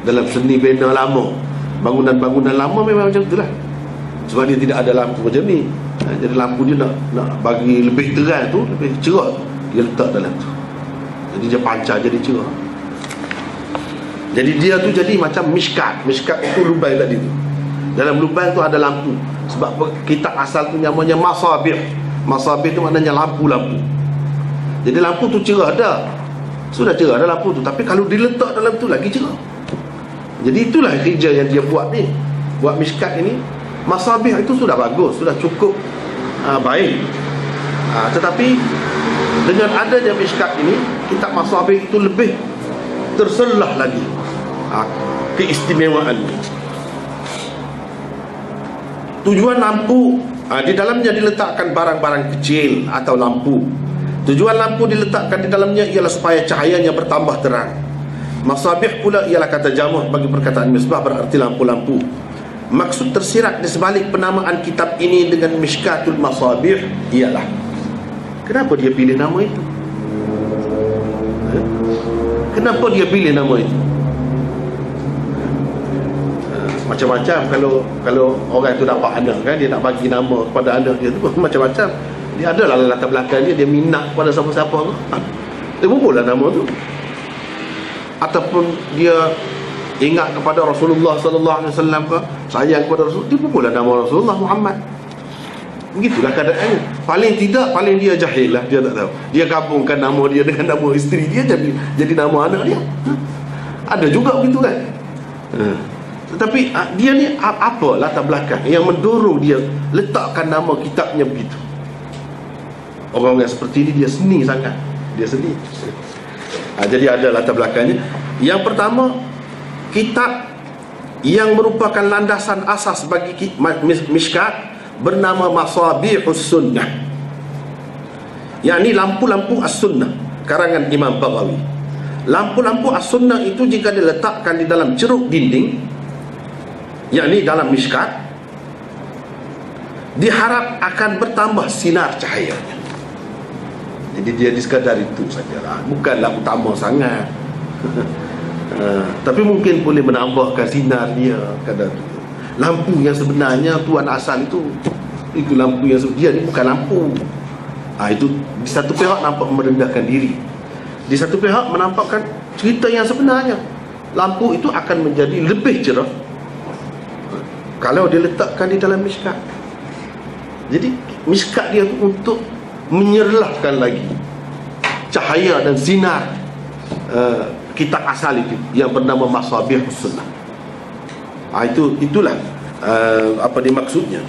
Dalam seni bina lama, bangunan-bangunan lama memang macam itulah. Sebab dia tidak ada lampu macam ni. Jadi lampu dia nak bagi lebih terang tu, lebih cerah, dia letak dalam tu. Jadi dia pancar jadi cerah. Jadi dia tu jadi macam mishkat. Mishkat itu lubang tadi tu. Dalam lubang tu ada lampu. Sebab kitab asal tu namanya masabih. Masabih tu maknanya lampu-lampu. Jadi lampu tu cerah dah. Sudah cerah dah lampu tu, tapi kalau diletak dalam tu lagi cerah. Jadi itulah kerja yang dia buat ni. Buat mishkat ini, masabih itu sudah bagus, sudah cukup baik. Tetapi dengan adanya mishkat ini, kitab masabih itu lebih terselah lagi keistimewaan. Tujuan lampu, di dalamnya diletakkan barang-barang kecil atau lampu. Tujuan lampu diletakkan di dalamnya ialah supaya cahayanya bertambah terang. Masabih pula ialah kata jamak bagi perkataan misbah, berarti lampu-lampu. Maksud tersirat di sebalik penamaan kitab ini dengan Mishkatul Masabih ialah, kenapa dia pilih nama itu? Kenapa dia pilih nama itu? Macam-macam kalau orang itu dapat anak kan, dia nak bagi nama kepada anak dia tu macam-macam. Dia adalah latar belakang dia minat kepada siapa-siapa tu, dia bubuhlah nama tu. Ataupun dia ingat kepada Rasulullah sallallahu alaihi wasallam ke, sayang kepada Rasul, dia bubuhlah nama Rasulullah Muhammad. Begitulah keadaannya. Paling tidak, paling dia jahil lah, dia tak tahu. Dia gabungkan nama dia dengan nama isteri dia, jadi nama anak dia. Ada juga begitu kan. Tetapi dia ni apa latar belakang yang mendorong dia letakkan nama kitabnya begitu? Orang yang seperti ini dia seni sangat. Dia seni. Jadi ada latar belakangnya. Yang pertama, kitab yang merupakan landasan asas bagi mishkat bernama Masabihus Sunnah, yakni lampu-lampu as-sunnah, karangan Imam Baghawi. Lampu-lampu as-sunnah itu jika diletakkan di dalam ceruk dinding, yakni dalam mishkat, diharap akan bertambah sinar cahayanya. Jadi dia sekadar itu sajalah, bukanlah utama sangat. Tapi mungkin boleh menambahkan sinar dia kadar itu. Lampu yang sebenarnya tuan asal itu lampu yang dia ni bukan lampu. Itu di satu pihak nampak merendahkan diri, di satu pihak menampakkan cerita yang sebenarnya. Lampu itu akan menjadi lebih cerah kalau diletakkan di dalam mishkat. Jadi mishkat dia untuk menyerlahkan lagi cahaya dan sinar kitab asal itu yang bernama Masabihus Sunnah. Itulah apa dimaksudnya.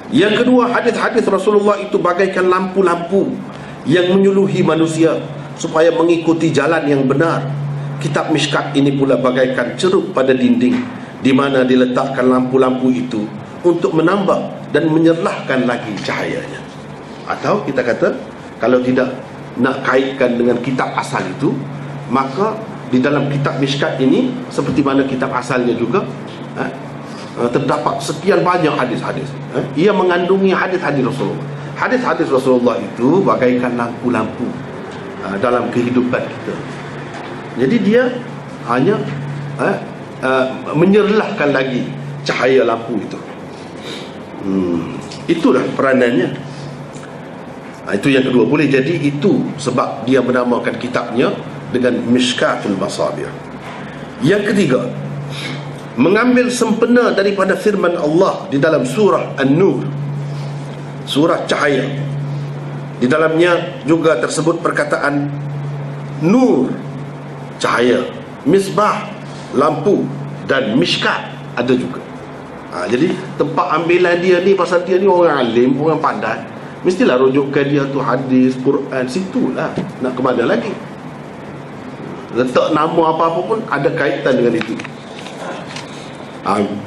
Yang kedua, hadis-hadis Rasulullah itu bagaikan lampu-lampu yang menyuluhi manusia supaya mengikuti jalan yang benar. Kitab mishkat ini pula bagaikan ceruk pada dinding di mana diletakkan lampu-lampu itu untuk menambah dan menyerlahkan lagi cahayanya. Atau kita kata, kalau tidak nak kaitkan dengan kitab asal itu, maka di dalam kitab mishkat ini, seperti mana kitab asalnya juga, terdapat sekian banyak hadis-hadis. Ia mengandungi hadis-hadis Rasulullah. Hadis-hadis Rasulullah itu bagaikan lampu-lampu dalam kehidupan kita. Jadi dia hanya menyerlahkan lagi cahaya lampu itu. Itulah peranannya. Itu yang kedua. Boleh jadi itu sebab dia menamakan kitabnya dengan Mishkatul Masabih. Yang ketiga, mengambil sempena daripada firman Allah di dalam surah An-Nur, surah cahaya. Di dalamnya juga tersebut perkataan nur, cahaya, misbah, lampu, dan mishkat ada juga. Jadi tempat ambilan dia ni, pasal dia ni orang alim, orang pandai, mestilah rujukkan dia tu hadis, Quran, situlah. Nak ke mana lagi? Letak nama apa-apa pun ada kaitan dengan itu.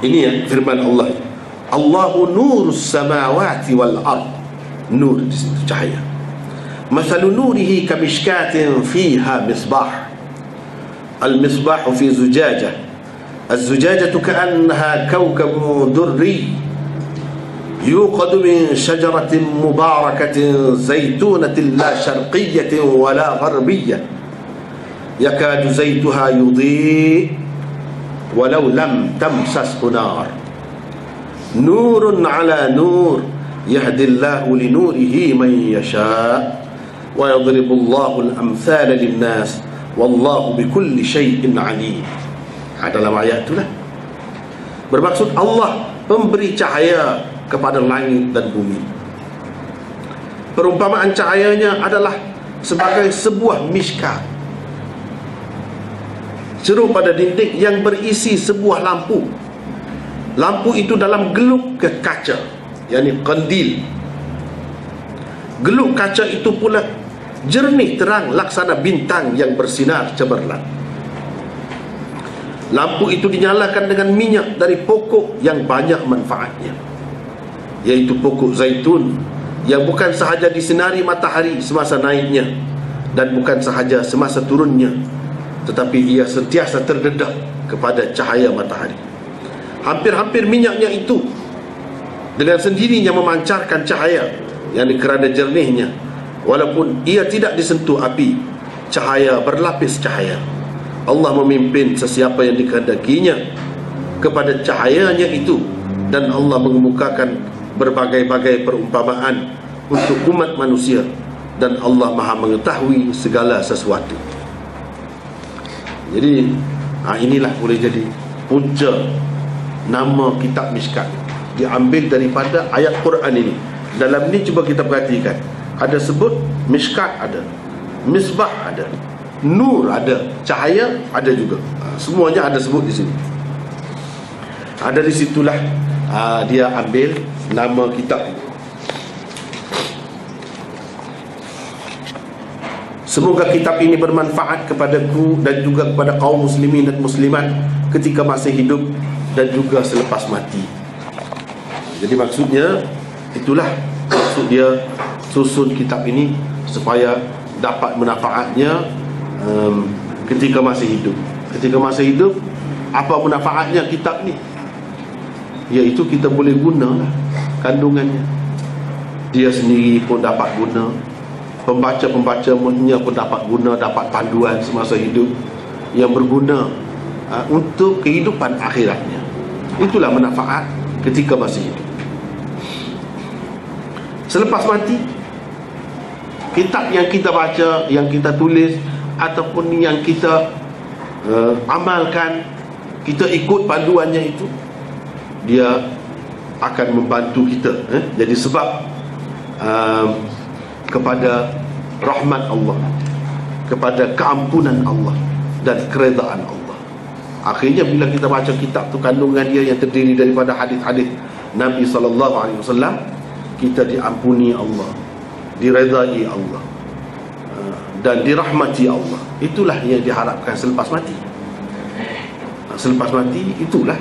Ini ya firman Allah. Allahu nurus samawati wal ard. Nur di situ cahaya. مثل نوره كمشكاة فيها مصباح المصباح في زجاجة الزجاجة كأنها كوكب دري يوقد من شجرة مباركة زيتونة لا شرقية ولا غربية يكاد زيتها يضيء ولو لم تمسسه نار نور على نور يهدي الله لنوره من يشاء ويضرب الله الأمثال للناس والله بكل شيء عليم. Dalam ayat itulah bermaksud Allah memberi cahaya kepada langit dan bumi. Perumpamaan cahayanya adalah sebagai sebuah mishkat, ceruk pada dinding yang berisi sebuah lampu. Lampu itu dalam geluk ke kaca, yakni kandil. Geluk kaca itu pula jernih terang laksana bintang yang bersinar cemerlang. Lampu itu dinyalakan dengan minyak dari pokok yang banyak manfaatnya, yaitu pokok zaitun yang bukan sahaja disinari matahari semasa naiknya dan bukan sahaja semasa turunnya, tetapi ia sentiasa terdedah kepada cahaya matahari. Hampir-hampir minyaknya itu dengan sendirinya memancarkan cahaya, yang kerana jernihnya, walaupun ia tidak disentuh api, cahaya berlapis cahaya. Allah memimpin sesiapa yang dikehendakinya kepada cahayanya itu, dan Allah mengemukakan berbagai-bagai perumpamaan untuk umat manusia, dan Allah Maha mengetahui segala sesuatu. Jadi inilah boleh jadi punca nama kitab Mishkat, diambil daripada ayat Quran ini. Dalam ni cuba kita perhatikan, ada sebut Mishkat, ada Misbah, ada Nur, ada cahaya, ada juga. Semuanya ada sebut di sini. Dari situlah dia ambil nama kitab itu. Semoga kitab ini bermanfaat kepadaku dan juga kepada kaum muslimin dan muslimat ketika masih hidup dan juga selepas mati. Jadi maksudnya itulah maksud dia susun kitab ini, supaya dapat manfaatnya ketika masih hidup. Ketika masih hidup, apa manfaatnya kitab ni? Iaitu kita boleh gunalah kandungannya. Dia sendiri pun dapat guna, pembaca-pembacanya pun dapat guna, dapat panduan semasa hidup yang berguna untuk kehidupan akhiratnya. Itulah manfaat ketika masih hidup. Selepas mati, kitab yang kita baca, yang kita tulis, ataupun yang kita amalkan, kita ikut panduannya itu, dia akan membantu kita jadi sebab kepada rahmat Allah, kepada keampunan Allah dan keredaan Allah. Akhirnya bila kita baca kitab tu, kandungan dia yang terdiri daripada hadis-hadis Nabi SAW, kita diampuni Allah, diredai Allah, dan dirahmati Allah. Itulah yang diharapkan selepas mati. Selepas mati itulah,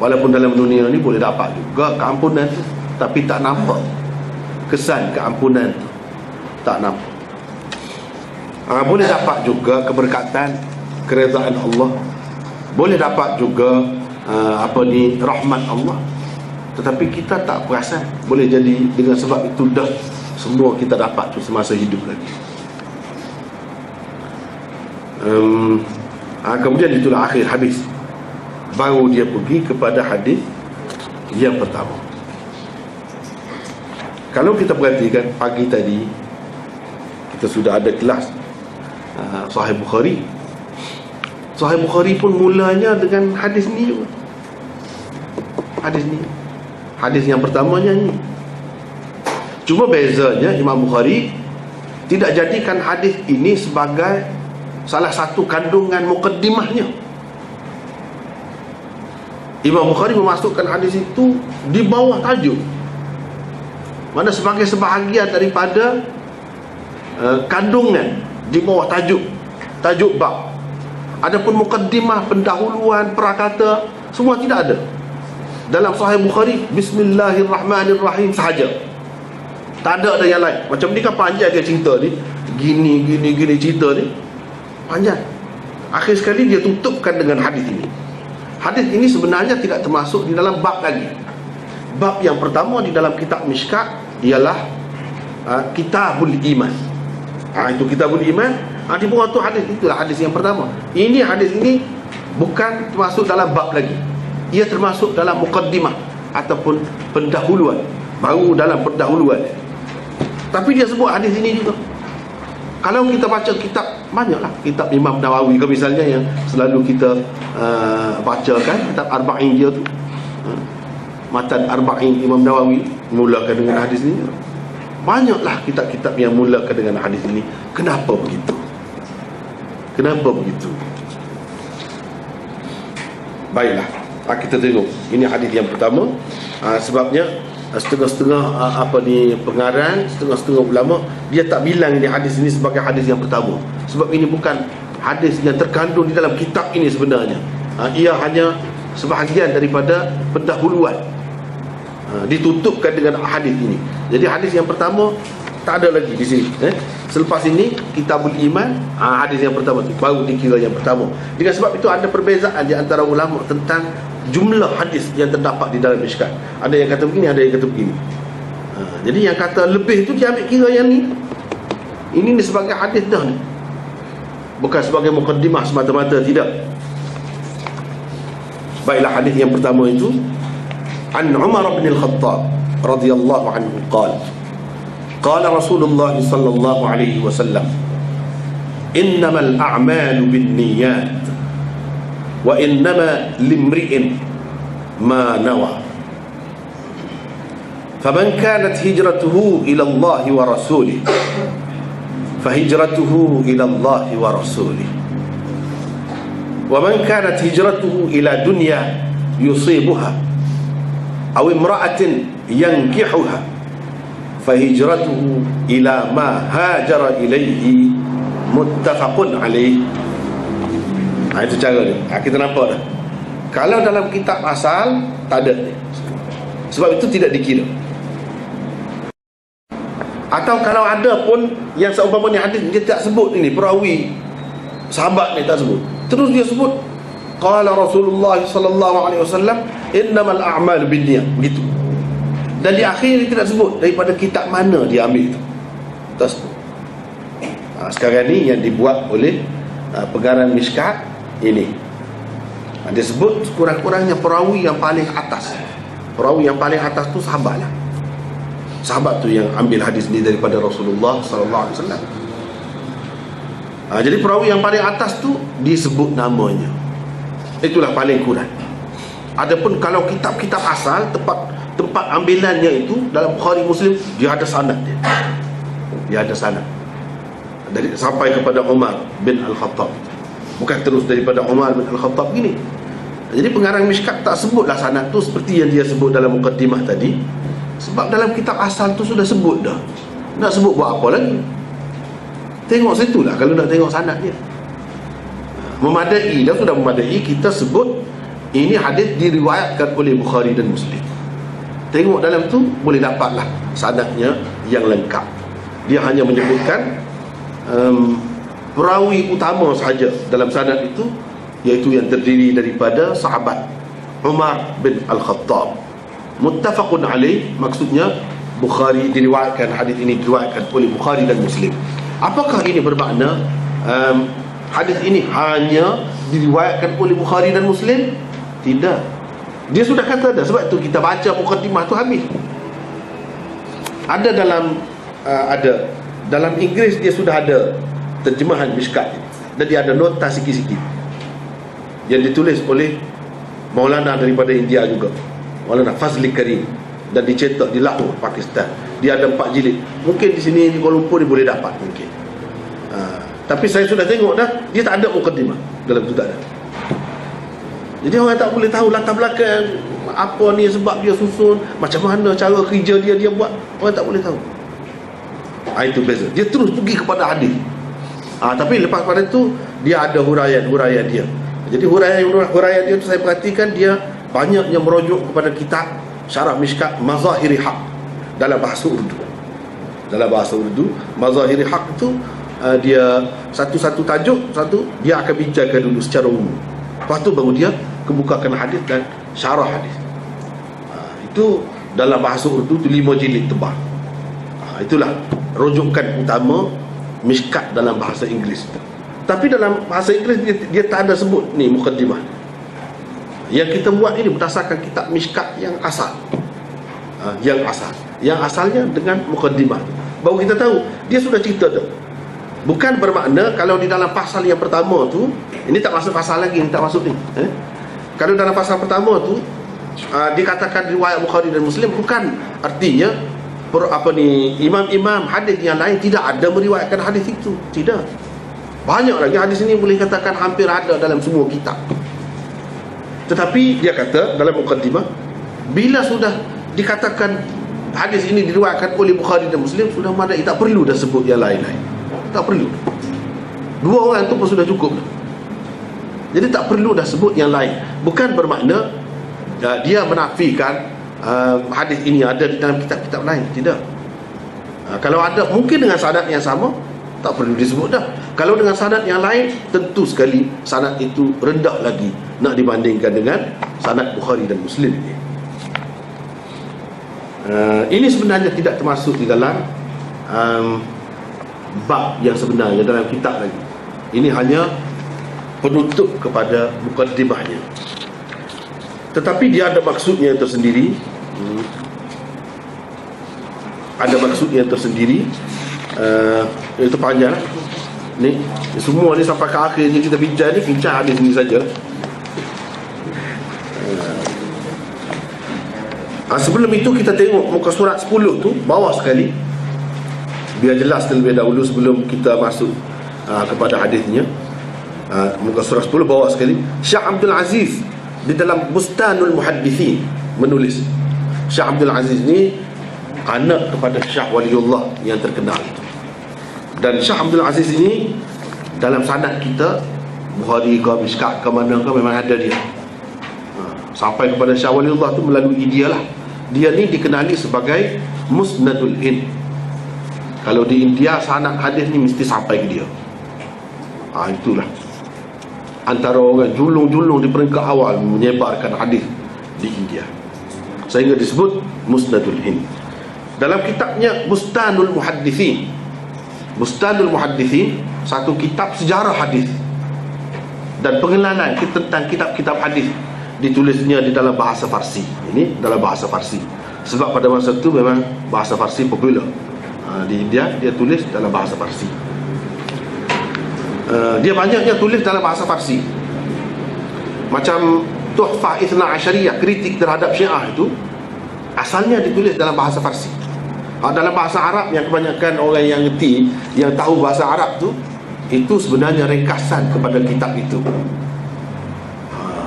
walaupun dalam dunia ni boleh dapat juga keampunan tu, tapi tak nampak kesan keampunan tu, tak nampak. Boleh dapat juga keberkatan, keredaan Allah, boleh dapat juga rahmat Allah, tetapi kita tak perasan. Boleh jadi dengan sebab itu dah semua kita dapat tu semasa hidup lagi. Kemudian itulah akhir hadis, baru dia pergi kepada hadis yang pertama. Kalau kita perhatikan pagi tadi, kita sudah ada kelas Sahih Bukhari. Sahih Bukhari pun mulanya dengan hadis ni juga. Hadis ni, hadis yang pertamanya ni. Cuma bezanya Imam Bukhari tidak jadikan hadis ini sebagai salah satu kandungan mukaddimahnya. Imam Bukhari memasukkan hadis itu di bawah tajuk, mana sebagai sebahagian daripada kandungan di bawah tajuk bab. Adapun mukaddimah, pendahuluan, prakata, semua tidak ada dalam Sahih Bukhari. Bismillahirrahmanirrahim sahaja. Tak ada yang lain. Macam ni kan panjang dia cerita ni. Gini cerita ni panjang. Akhir sekali dia tutupkan dengan hadis ini. Hadis ini sebenarnya tidak termasuk di dalam bab lagi. Bab yang pertama di dalam kitab Mishkat ialah Kitabul Iman. Itu Kitabul Iman. Di bawah tu hadis, itulah hadis yang pertama. Ini hadis ini bukan termasuk dalam bab lagi. Ia termasuk dalam muqaddimah ataupun pendahuluan. Baru dalam pendahuluan. Tapi dia sebut hadis ini juga. Kalau kita baca kitab, banyaklah kitab Imam Nawawi ke misalnya yang selalu kita bacakan, kitab Arba'in dia tu, Matan Arba'in Imam Nawawi, mulakan dengan hadis ini. Banyaklah kitab-kitab yang mulakan dengan hadis ini. Kenapa begitu? Kenapa begitu? Baiklah, kita tengok. Ini hadis yang pertama. Sebabnya setengah-setengah pengarang, setengah-setengah ulama dia tak bilang ini hadis ini sebagai hadis yang pertama. Sebab ini bukan hadis yang terkandung di dalam kitab ini sebenarnya. Ia hanya sebahagian daripada pendahuluan. Ditutupkan dengan hadis ini. Jadi hadis yang pertama tak ada lagi di sini. Selepas ini Kitabul Iman, hadis yang pertama tu baru dikira yang pertama. Dengan sebab itu ada perbezaan di antara ulama tentang jumlah hadis yang terdapat di dalam Mishkat. Ada yang kata begini, ada yang kata begini. Jadi yang kata lebih itu dia ambil kira yang ni. Ini sebagai hadis dah ni. Bukan sebagai muqaddimah semata-mata, tidak. Baiklah, hadis yang pertama itu An Umar bin Al-Khattab radhiyallahu anhu qala qala Rasulullah sallallahu alaihi wasallam innamal a'malu binniyat wa innama limri'in ma nawa faman kanat hijratuhu ila Allah wa rasulih fahijratuhu ila Allah wa rasulih wa man kanat hijratuhu ila dunya yusibuha aw imra'atin yankihuha fahijratuhu ila ma hajara ilaihi muttafaqun alaih. Itu cara dia. Kita nampak dah. Kalau dalam kitab asal tak ada ni. Sebab itu tidak dikira. Atau kalau ada pun yang seumpamanya hadis dia tak sebut ini perawi sahabat ni tak sebut. Terus dia sebut qala Rasulullah sallallahu alaihi wasallam innamal a'malu binniyat, begitu. Dan di akhir dia tidak sebut daripada kitab mana dia ambil itu. Tak sebut. Sekarang ni yang dibuat oleh pengarang Mishkat ini. Dia sebut kurang-kurangnya perawi yang paling atas. Perawi yang paling atas tu sahabat lah. Sahabat tu yang ambil hadis ni daripada Rasulullah sallallahu alaihi wasallam. Jadi perawi yang paling atas tu disebut namanya. Itulah paling kurang. Adapun kalau kitab-kitab asal, tempat ambilannya itu dalam Bukhari Muslim, dia ada sanad dia. Dia ada sanad. Dari sampai kepada Umar bin Al-Khattab. Bukan terus daripada Umar bin Al-Khattab gini. Jadi pengarang Mishkat tak sebutlah sanad tu seperti yang dia sebut dalam muqaddimah tadi. Sebab dalam kitab asal tu sudah sebut dah. Nak sebut buat apa lagi? Tengok situ lah kalau nak tengok sanad dia. Memadai, dah sudah memadai kita sebut ini hadis diriwayatkan oleh Bukhari dan Muslim. Tengok dalam tu boleh dapatlah sanadnya yang lengkap. Dia hanya menyebutkan perawi utama sahaja dalam sanad itu, iaitu yang terdiri daripada sahabat Umar bin Al-Khattab. Muttafaqun alaih, maksudnya Bukhari diriwayatkan, hadis ini diriwayatkan oleh Bukhari dan Muslim. Apakah ini bermakna hadis ini hanya diriwayatkan oleh Bukhari dan Muslim? Tidak. Dia sudah kata dah. Sebab itu kita baca muqaddimah tu habis. Ada dalam Inggeris dia sudah ada terjemahan Mishkat, dan dia ada nota sikit-sikit yang ditulis oleh Maulana daripada India juga, Maulana Fazli Karim, dan dicetak di Lahore, Pakistan. Dia ada 4 jilid. Mungkin di sini di Kuala Lumpur dia boleh dapat mungkin. Tapi saya sudah tengok dah, dia tak ada muqaddimah dalam tu, tak ada. Jadi orang tak boleh tahu latar belakang apa ni, sebab dia susun, macam mana cara kerja dia buat, orang tak boleh tahu. Itu beza. Dia terus pergi kepada hadis. Tapi lepas pada itu dia ada huraian dia. Jadi huraian dia tu saya perhatikan dia banyaknya merujuk kepada kitab Syarah Mishkat Mazahiri Haq dalam bahasa Urdu. dalam bahasa Urdu. Mazahiri haq tu dia satu-satu tajuk, dia akan bincangkan dulu secara umum. Lepas tu baru dia kemukakan hadis dan syarah hadis. Itu dalam bahasa Urdu tu 5 jilid tebal. Itulah rujukan utama Mishkat dalam bahasa Inggeris. Tapi dalam bahasa Inggeris dia tak ada sebut ni mukaddimah. Yang kita buat ini berdasarkan kitab Mishkat yang asal. Yang asalnya dengan mukaddimah. Baru kita tahu dia sudah cerita tu. Bukan bermakna kalau di dalam pasal yang pertama tu, ini tak masuk pasal lagi, ini tak masuk ni. Kalau dalam pasal pertama tu dikatakan riwayat Bukhari dan Muslim, bukan artinya imam-imam hadis yang lain tidak ada meriwayatkan hadis itu. Tidak. Banyak lagi hadis ini boleh katakan hampir ada dalam semua kitab. Tetapi dia kata dalam mukaddimah, bila sudah dikatakan hadis ini diriwayatkan oleh Bukhari dan Muslim, sudah madai, tak perlu dah sebut yang lain-lain. Tak perlu. 2 orang tu pun sudah cukup. Jadi tak perlu dah sebut yang lain. Bukan bermakna dia menafikan hadis ini ada di dalam kitab-kitab lain. Tidak. Kalau ada mungkin dengan sanad yang sama, tak perlu disebut dah. Kalau dengan sanad yang lain, tentu sekali sanad itu rendah lagi nak dibandingkan dengan sanad Bukhari dan Muslim ini. Ini sebenarnya tidak termasuk di dalam bab yang sebenarnya dalam kitab lagi. Ini hanya penutup kepada mukaddimahnya. Tetapi dia ada maksudnya tersendiri. Ada maksudnya tersendiri. Itu panjang ni. Semua ni sampai ke akhirnya kita bincang hadis ni saja. Sebelum itu kita tengok muka surat 10 tu, bawah sekali, biar jelas terlebih dahulu sebelum kita masuk kepada hadisnya. Muka surat 10 bawah sekali, Syekh Abdul Aziz di dalam Bustanul Muhaddithin menulis. Syekh Abdul Aziz ni anak kepada Syekh Waliullah yang terkenal. Dan Syekh Abdul Aziz ini dalam sanad kita Bukhari ke Mishkat ke mana ke memang ada dia. Sampai kepada Syekh Waliullah tu melalui dia lah. Dia ni dikenali sebagai Musnadul Hind. Kalau di India sanad hadis ni mesti sampai ke dia. Itulah antara orang julung-julung di peringkat awal menyebarkan hadis di India, sehingga disebut Musnadul Hind. Dalam kitabnya Bustanul Muhaddithin, Bustanul Muhaddithin satu kitab sejarah hadis dan pengenalan tentang kitab-kitab hadis, ditulisnya di dalam bahasa Farsi. Ini dalam bahasa Farsi sebab pada masa itu memang bahasa Farsi popular. Di India dia tulis dalam bahasa Farsi. Dia banyaknya tulis dalam bahasa Farsi. Macam Tuhfah Ithna Asyariyah, kritik terhadap Syiah itu asalnya ditulis dalam bahasa Farsi. Dalam bahasa Arab yang kebanyakan orang yang ngerti, yang tahu bahasa Arab tu, itu sebenarnya ringkasan kepada kitab itu.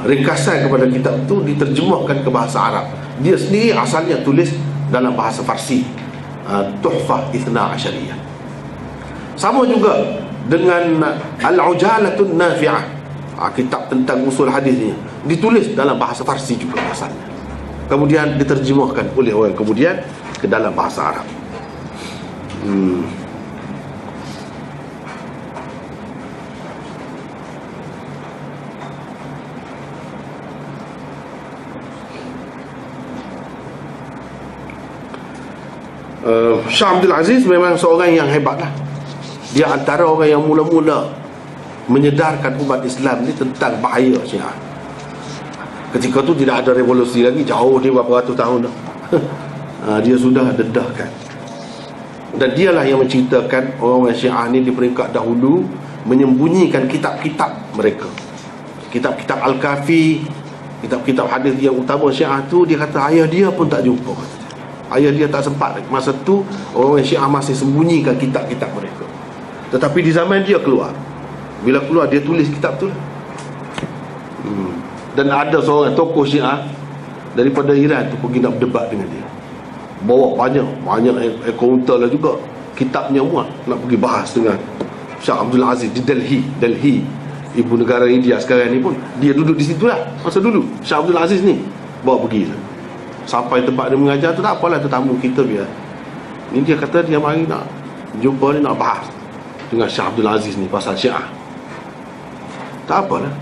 Ringkasan kepada kitab itu diterjemahkan ke bahasa Arab. Dia sendiri asalnya tulis dalam bahasa Farsi. Tuhfah Ithna Asyariyah. Sama juga dengan Al-Ujalatun Nafi'ah, kitab tentang usul hadisnya, ditulis dalam bahasa Farsi juga asalnya. Kemudian diterjemahkan oleh orang kemudian ke dalam bahasa Arab. Syekh Abdul Aziz memang seorang yang hebat lah. Dia antara orang yang mula-mula menyedarkan umat Islam ni tentang bahaya Syiah. Ketika tu tidak ada revolusi lagi, jauh dia berapa ratus tahun dah. Dia sudah dedahkan. Dan dialah yang menceritakan orang-orang Syiah ni di peringkat dahulu menyembunyikan kitab-kitab mereka. Kitab-kitab Al-Kafi, kitab-kitab hadis yang utama Syiah tu, dia kata ayah dia pun tak jumpa. Ayah dia tak sempat. Masa tu orang Syiah masih sembunyikan kitab-kitab mereka. Tetapi di zaman dia keluar. Bila keluar dia tulis kitab tu lah. Dan ada seorang tokoh Syiah daripada Iran tu pergi nak berdebat dengan dia. Bawa banyak kaunter lah juga, kitabnya muat, nak pergi bahas dengan Syekh Abdul Aziz di Delhi, ibu negara India sekarang ni pun. Dia duduk di situ lah masa dulu. Syekh Abdul Aziz ni bawa pergi lah. Sampai tempat dia mengajar tu, tak apalah, tu tamu kita biar. Ni dia kata dia mari nak jumpa ni, nak bahas dengan Syekh Abdul Aziz ni pasal Syiah. Tak apalah,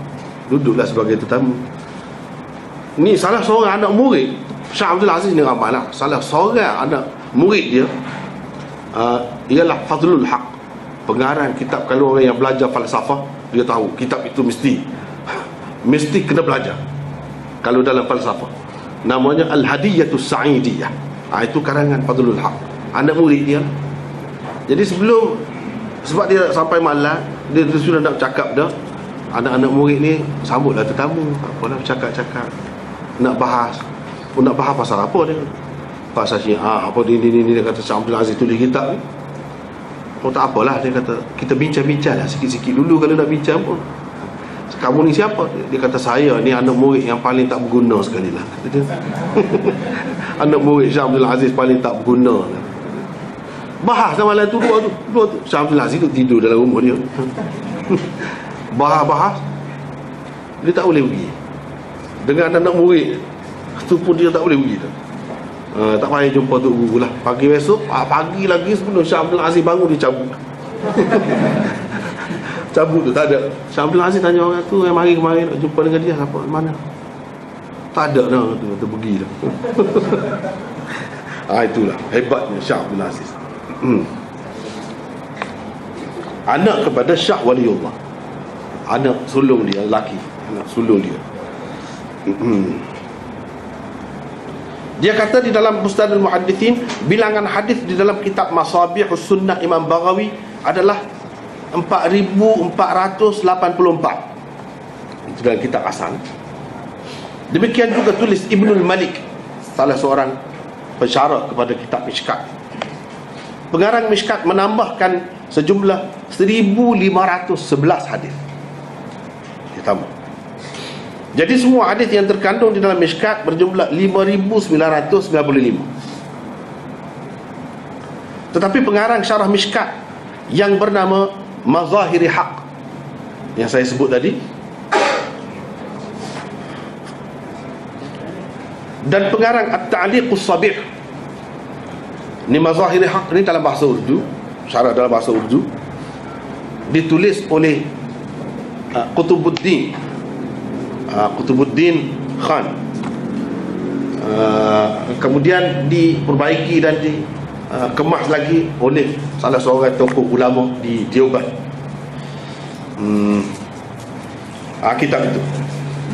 duduklah sebagai tetamu. Ni salah seorang anak murid Syekh Abdul Aziz ni ramai lah. Salah seorang anak murid dia ialah Fadlul Haq, pengarang kitab. Kalau orang yang belajar falsafah, dia tahu kitab itu mesti kena belajar. Kalau dalam falsafah, namanya Al-Hadiyatus Sa'idiyah. Itu karangan Fadlul Haq, anak murid dia. Jadi sebab dia sampai malam, dia sudah nak cakap dah, anak-anak murid ni sambutlah tetamu. Apalah cakap-cakap, nak bahas pasal apa dia? Pasal Syiah, apa ni dia kata Syekh Abdul Aziz tulis kitab ni. Oh tak apalah, dia kata kita bincang-bincang lah sikit-sikit dulu kalau nak bincang pun. Kamu ni siapa? Dia kata saya ni anak murid yang paling tak berguna sekali lah, kata dia. Anak murid Syekh Abdul Aziz paling tak berguna. Bahas dalam malam tu dua tu Syekh Abdul Aziz tu tidur dalam rumah dia. Bahas dia tak boleh pergi dengan anak murid tu pun, dia tak boleh pergi tu. Tak payah jumpa Tok Guru lah. Pagi besok, pagi lagi sebelum Syekh Abdul Aziz bangun, dia cabut. Cabut tu tak ada. Syekh Abdul Aziz tanya orang tu yang mari kemarin nak jumpa dengan dia, siapa, mana? Tak ada dah tu, dia pergi dah. Itulah hebatnya Syekh Abdul Aziz. Anak kepada Syekh Waliullah, anak sulung dia, lelaki, anak sulung dia. Dia kata di dalam Musnadul Muhaddithin, bilangan hadis di dalam kitab Masabihus Sunnah Imam Baghawi adalah 4,484. Itu dalam kitab asal. Demikian juga tulis Ibnul Malik, salah seorang pensyarah kepada kitab Mishkat. Pengarang Mishkat menambahkan sejumlah 1,511 hadis. Ditambah. Jadi semua hadis yang terkandung di dalam Mishkat berjumlah 5,995. Tetapi pengarang syarah Mishkat yang bernama Mazahiri Haq yang saya sebut tadi, dan pengarang At-Ta'liqus Sabih, ni Mazahiri Haq ni dalam bahasa Urdu, syarah dalam bahasa Urdu, ditulis oleh Qutubuddin Khan. Kemudian diperbaiki dan dikemas lagi oleh salah seorang tokoh ulama di Deoband. Kitab itu.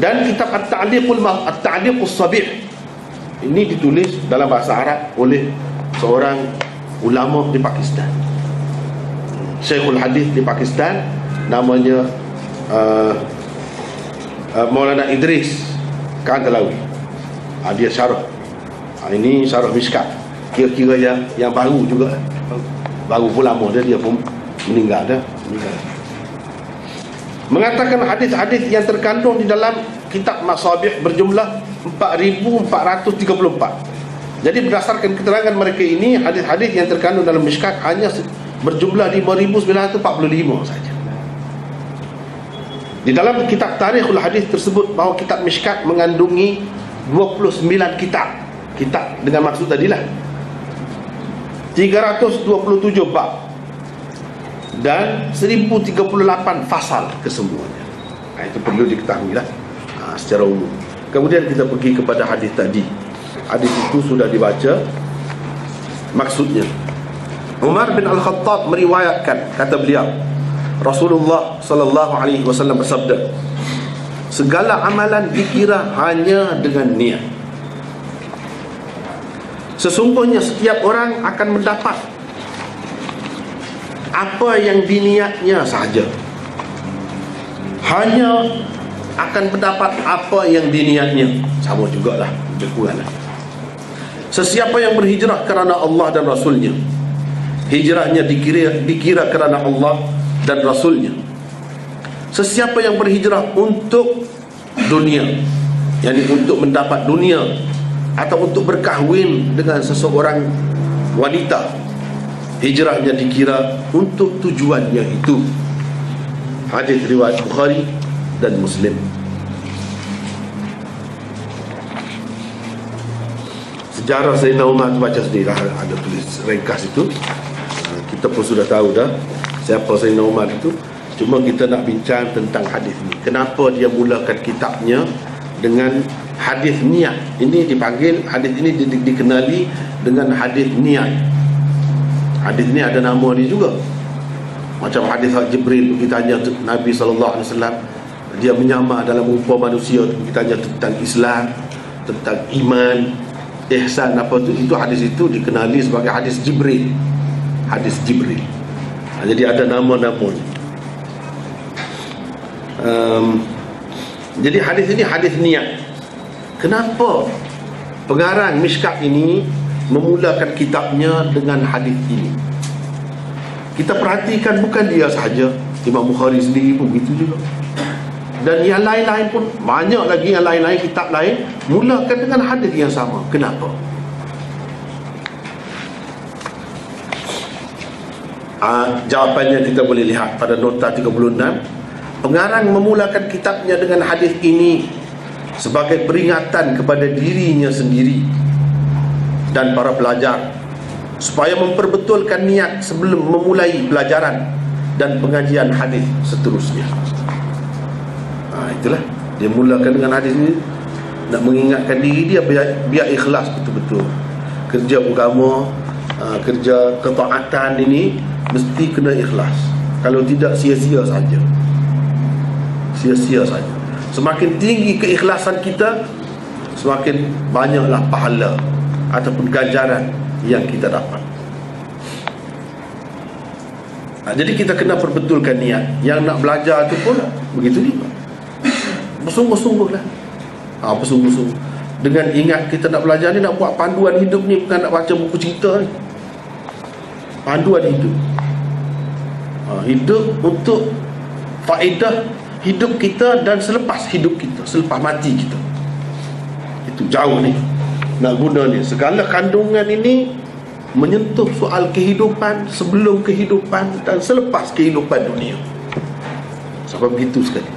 Dan kitab At-Ta'liqus Sabih ini ditulis dalam bahasa Arab oleh seorang ulama di Pakistan, Syekhul Hadis di Pakistan, namanya Maulana Idris Kandalawi. Dia syarah. Ini syarah Mishkat, kira-kira yang baru juga, baru pun lama dia pun meninggal dah. Mengatakan hadis-hadis yang terkandung di dalam kitab Masabih berjumlah 4,434. Jadi berdasarkan keterangan mereka ini, hadis-hadis yang terkandung dalam Mishkat hanya berjumlah 5,945 saja. Di dalam kitab Tarikhul Hadis tersebut bahawa kitab Mishkat mengandungi 29 kitab dengan maksud tadilah 327 bab dan 1038 fasal kesemuanya. Itu perlu diketahui lah secara umum. Kemudian kita pergi kepada hadis tadi. Hadis itu sudah dibaca maksudnya. Umar bin Al-Khattab meriwayatkan, kata beliau, Rasulullah sallallahu alaihi wasallam bersabda, segala amalan dikira hanya dengan niat. Sesungguhnya setiap orang akan mendapat apa yang diniatnya sahaja. Hanya akan mendapat apa yang diniatnya. Sama jugalah, lebih kuranglah. Sesiapa yang berhijrah kerana Allah dan Rasulnya, hijrahnya dikira kerana Allah dan Rasulnya. Sesiapa yang berhijrah untuk dunia, yakni untuk mendapat dunia, atau untuk berkahwin dengan seseorang wanita, hijrahnya dikira untuk tujuannya itu. Hadis riwayat Bukhari dan Muslim. sejarah Sayyidina Umar tu baca sendirilah, ada tulis ringkas itu. Kita pun sudah tahu dah siapa Sayyidina Umar itu. Cuma kita nak bincang tentang hadis ni. Kenapa dia mulakan kitabnya dengan hadis niat? Ini dipanggil, hadis ini dikenali dengan hadis niat. Hadis ni ada nama dia juga. Macam hadis Jibril, kita tanya Nabi SAW, dia menyamar dalam rupa manusia, kita tanya tentang Islam, tentang iman, ihsan apa tu, itu hadis itu dikenali sebagai hadis Jibril. Hadis Jibril. Jadi ada nama-namanya. Jadi hadis ini hadis niat. Kenapa pengarang Mishkat ini memulakan kitabnya dengan hadis ini? Kita perhatikan bukan dia sahaja, Imam Bukhari sendiri pun begitu juga, dan yang lain-lain pun banyak lagi, yang lain-lain kitab lain mulakan dengan hadis yang sama. Kenapa? Jawapannya kita boleh lihat pada nota 36. Pengarang memulakan kitabnya dengan hadis ini sebagai peringatan kepada dirinya sendiri dan para pelajar, supaya memperbetulkan niat sebelum memulai pelajaran dan pengajian hadis seterusnya. Itulah, dia mulakan dengan hadis ini, nak mengingatkan diri dia biar ikhlas betul-betul. Kerja agama, kerja ketaatan ini mesti kena ikhlas. Kalau tidak, sia-sia saja. Sia-sia saja. Semakin tinggi keikhlasan kita, semakin banyaklah pahala ataupun ganjaran yang kita dapat. Jadi kita kena perbetulkan niat. Yang nak belajar tu pun begitu juga, bersungguh-sungguhlah. Bersungguh-sungguh dengan ingat kita nak belajar ni, nak buat panduan hidup ni, bukan nak baca buku cerita ni. Panduan hidup, hidup untuk faedah hidup kita dan selepas hidup kita, selepas mati kita. Itu jauh ni nak guna ni. Segala kandungan ini menyentuh soal kehidupan, sebelum kehidupan dan selepas kehidupan dunia. Sebab begitu sekali.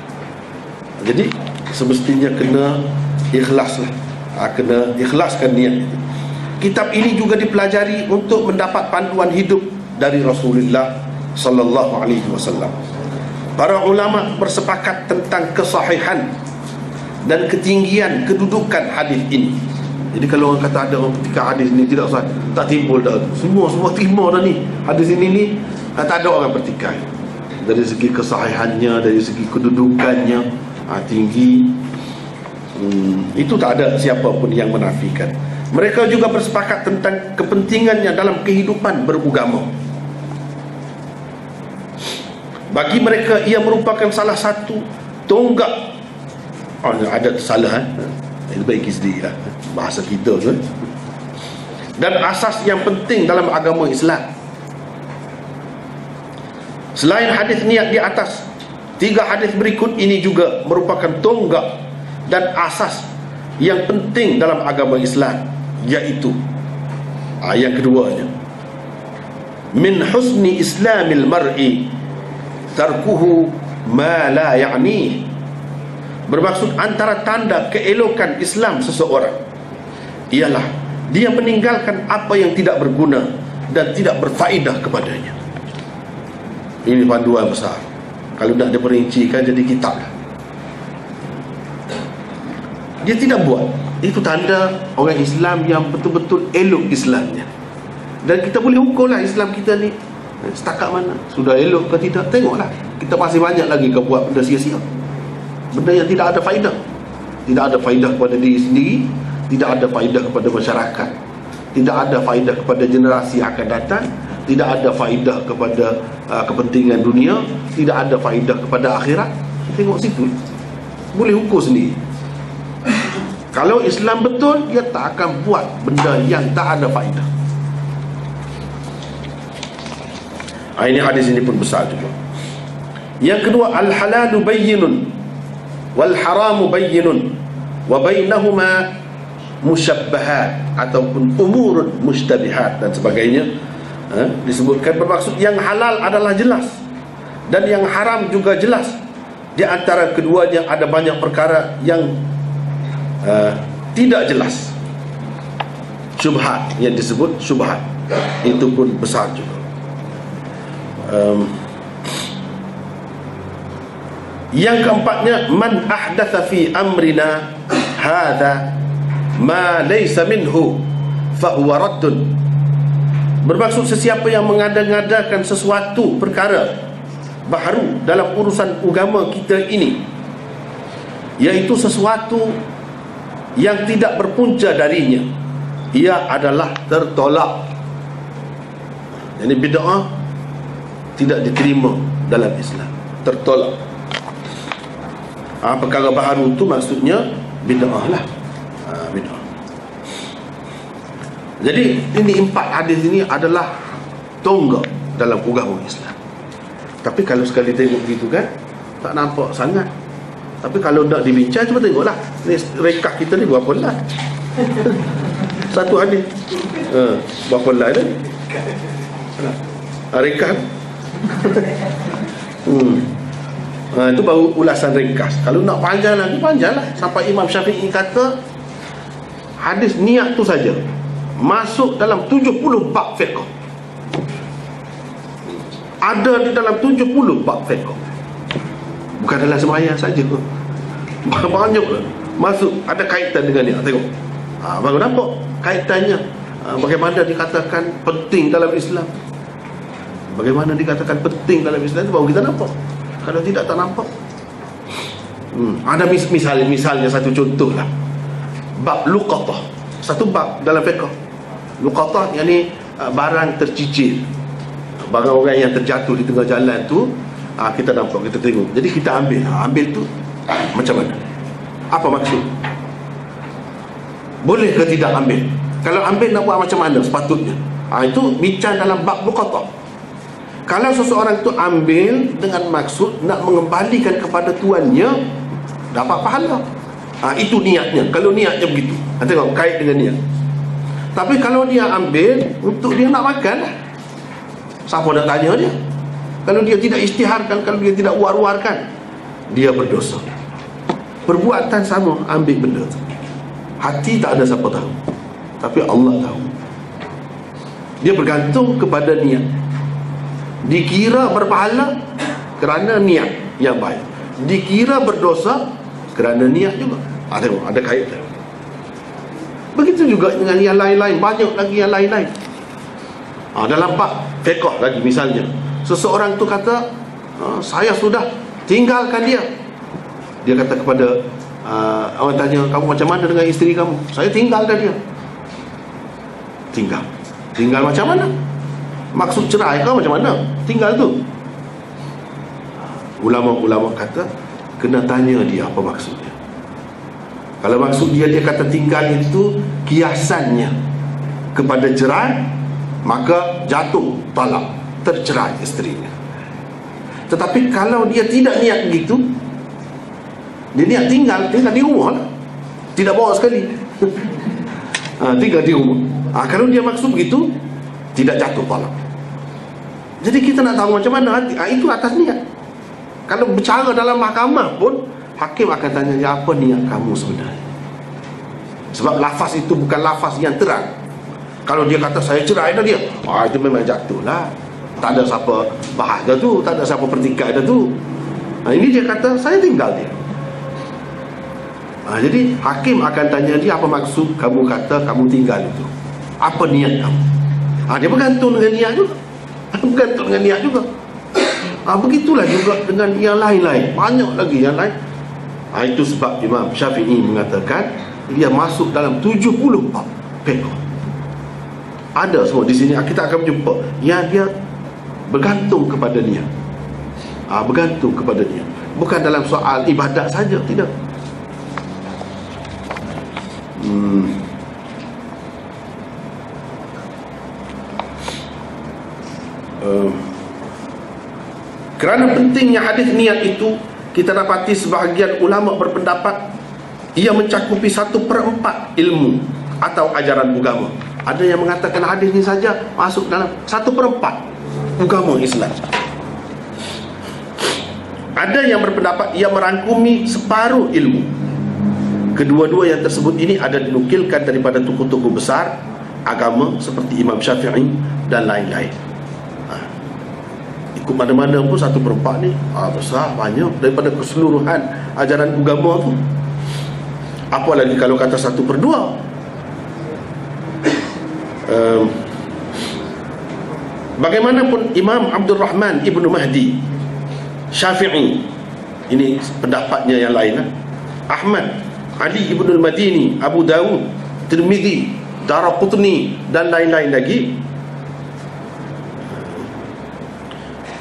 Jadi semestinya kena ikhlaslah, kena ikhlaskan niat itu. Kitab ini juga dipelajari untuk mendapat panduan hidup dari Rasulullah sallallahu alaihi wasallam. Para ulama bersepakat tentang kesahihan dan ketinggian kedudukan hadis ini. Jadi kalau orang kata ada orang ketika hadis ini tidak sah, tak timbul dah. Semua terima dah ni. Hadis ini ni tak ada orang bertikai. Dari segi kesahihannya, dari segi kedudukannya tinggi, itu tak ada siapa pun yang menafikan. Mereka juga bersepakat tentang kepentingannya dalam kehidupan beragama. Bagi mereka ia merupakan salah satu tonggak. Ada kesalahan, baiki sendiri lah bahasa kita tu, dan asas yang penting dalam agama Islam. Selain hadis niat di atas, 3 hadis berikut ini juga merupakan tonggak dan asas yang penting dalam agama Islam, iaitu yang keduanya, min husni islamil mar'i tarkuhu ma la ya'ni. Bermaksud antara tanda keelokan Islam seseorang ialah dia meninggalkan apa yang tidak berguna dan tidak berfaedah kepadanya. Ini panduan besar. Kalau nak diperincikan jadi kitab lah. Dia tidak buat. Itu tanda orang Islam yang betul-betul elok Islamnya. Dan kita boleh ukurlah Islam kita ni setakat mana, sudah elok ke tidak. Tengoklah, kita masih banyak lagi ke buat benda sia-sia, benda yang tidak ada faedah. Tidak ada faedah kepada diri sendiri, tidak ada faedah kepada masyarakat, tidak ada faedah kepada generasi akan datang, tidak ada faedah kepada kepentingan dunia, tidak ada faedah kepada akhirat. Tengok situ, boleh ukur sendiri. Kalau Islam betul, dia tak akan buat benda yang tak ada faedah. Ini hadis ini pun besar juga. Yang kedua, al-halalu bayyinun wal haramu bayyinun wa bainahuma musyabbahat ataupun umurun mushtabihat dan sebagainya. Disebutkan bermaksud yang halal adalah jelas dan yang haram juga jelas. Di antara keduanya ada banyak perkara yang tidak jelas, syubhat yang disebut syubhat, itu pun besar juga. Yang keempatnya, man ahdatha fi amrina hadha ma laysa minhu fahuwa raddun. Bermaksud sesiapa yang mengada-ngadakan sesuatu perkara baharu dalam urusan agama kita ini, iaitu sesuatu yang tidak berpunca darinya, ia adalah tertolak. Jadi bid'ah tidak diterima dalam Islam, tertolak. Perkara baharu itu maksudnya bid'ah lah. Bid'ah. Jadi ini 4 hadis ini adalah tonggak dalam agama Islam. Tapi kalau sekali tengok gitu kan, tak nampak sangat. Tapi kalau nak dibincang, cuba tengoklah ni rekah kita ni berapa lah. Satu hadis berapa lah ni? Rekah. Itu baru ulasan ringkas. Kalau nak panjang lagi, panjanglah. Sampai Imam Syafi'i kata hadis niat tu saja masuk dalam 70 bab fiqh. Ada di dalam 70 bab fiqh. Bukan dalam sembahyang saja. Banyak masuk, ada kaitan dengan dia. Tengok. Baru nampak kaitannya. Bagaimana dikatakan penting dalam Islam. Bagaimana dikatakan penting dalam Islam itu baru kita nampak. Kalau tidak, tak nampak. Ada misalnya satu contoh lah. Bab luqatah. Satu bab dalam fiqh. Luqatah yang ni barang tercicir, barang orang yang terjatuh di tengah jalan tu, kita nampak, kita tengok. Jadi kita ambil tu macam mana? Apa maksud? Boleh ke tidak ambil? Kalau ambil nak buat macam mana sepatutnya? Itu bincang dalam bab luqatah. Kalau seseorang tu ambil dengan maksud nak mengembalikan kepada tuannya, dapat pahala. Itu niatnya. Kalau niatnya begitu, tengok kait dengan niat. Tapi kalau dia ambil untuk dia nak makan, siapa nak tanya dia? Kalau dia tidak isytiharkan, kalau dia tidak war-warkan, dia berdosa. Perbuatan sama, ambil benda tu. Hati tak ada siapa tahu, tapi Allah tahu. Dia bergantung kepada niat. Dikira berpahala kerana niat yang baik, dikira berdosa kerana niat juga. Tengok, ada kaitan. Begitu juga dengan yang lain-lain. Banyak lagi yang lain-lain. Dalam bab fiqh lagi, misalnya seseorang tu kata, saya sudah tinggalkan dia. Dia kata kepada orang tanya, kamu macam mana dengan isteri kamu? Saya tinggalkan dia. Tinggal macam mana? Maksud cerai kau macam mana? Tinggal tu. Ulama-ulama kata kena tanya dia apa maksudnya. Kalau maksud dia kata tinggal itu kiasannya kepada cerai, maka jatuh talak, tercerai isterinya. Tetapi kalau dia tidak niat begitu, dia niat tinggal di rumah lah, tidak bawa sekali. Tinggal di rumah. Kalau dia maksud begitu, tidak jatuh talak. Jadi kita nak tahu macam mana hati, itu atas niat. Kalau bercara dalam mahkamah pun, hakim akan tanya dia, apa niat kamu sebenarnya? Sebab lafaz itu bukan lafaz yang terang. Kalau dia kata saya cerai dah dia, itu memang jatuh lah. Tak ada siapa bahas dah tu, tak ada siapa pertikai dah tu. Ini dia kata saya tinggal dia. Jadi hakim akan tanya dia, apa maksud kamu kata kamu tinggal itu? Apa niat kamu? Dia bergantung dengan niat juga. Bergantung dengan niat juga. Begitulah juga dengan yang lain-lain. Banyak lagi yang lain. Itu sebab Imam Syafi'i mengatakan dia masuk dalam 70 bab fiqh. Ada semua di sini. Kita akan jumpa yang dia bergantung kepada niat. Bergantung kepada niat. Bukan dalam soal ibadat saja, tidak. Kerana pentingnya hadis niat itu, kita dapati sebahagian ulama berpendapat ia mencakupi 1/4 ilmu atau ajaran agama. Ada yang mengatakan hadis ini saja masuk dalam 1/4 agama Islam. Ada yang berpendapat ia merangkumi separuh ilmu. Kedua-dua yang tersebut ini ada dinukilkan daripada tokoh-tokoh besar agama seperti Imam Syafi'i dan lain-lain. Ikut mana-mana pun 1/4 ni besar, banyak daripada keseluruhan ajaran agama tu. Apalagi kalau kata 1/2. Bagaimanapun Imam Abdul Rahman Ibnu Mahdi Syafi'i, ini pendapatnya yang lain, Ahmad, Ali Ibnu Madini, Abu Dawud, Tirmidzi, Daraqutni dan lain-lain lagi,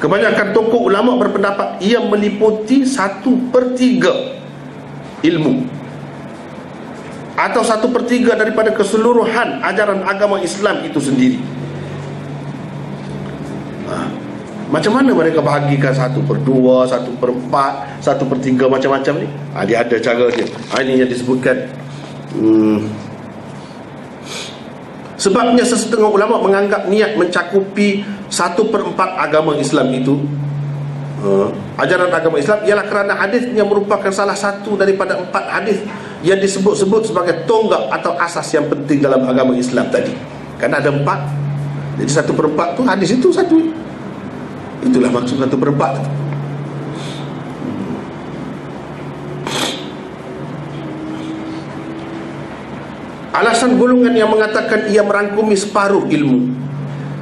kebanyakan tokoh ulama berpendapat ia meliputi 1/3 ilmu atau 1/3 daripada keseluruhan ajaran agama Islam itu sendiri. Macam mana mereka bahagikan 1/2, 1/4, 1/3 macam-macam ni? Dia ada cara dia. Ini yang disebutkan. Sebabnya sesetengah ulama menganggap niat mencakupi 1/4 agama Islam itu, ajaran agama Islam, ialah kerana hadis yang merupakan salah satu daripada 4 hadis yang disebut-sebut sebagai tonggak atau asas yang penting dalam agama Islam tadi. Kan ada 4. Jadi 1/4 tu hadis itu satu. Itulah maksud 1/4 tu. Alasan golongan yang mengatakan ia merangkumi separuh ilmu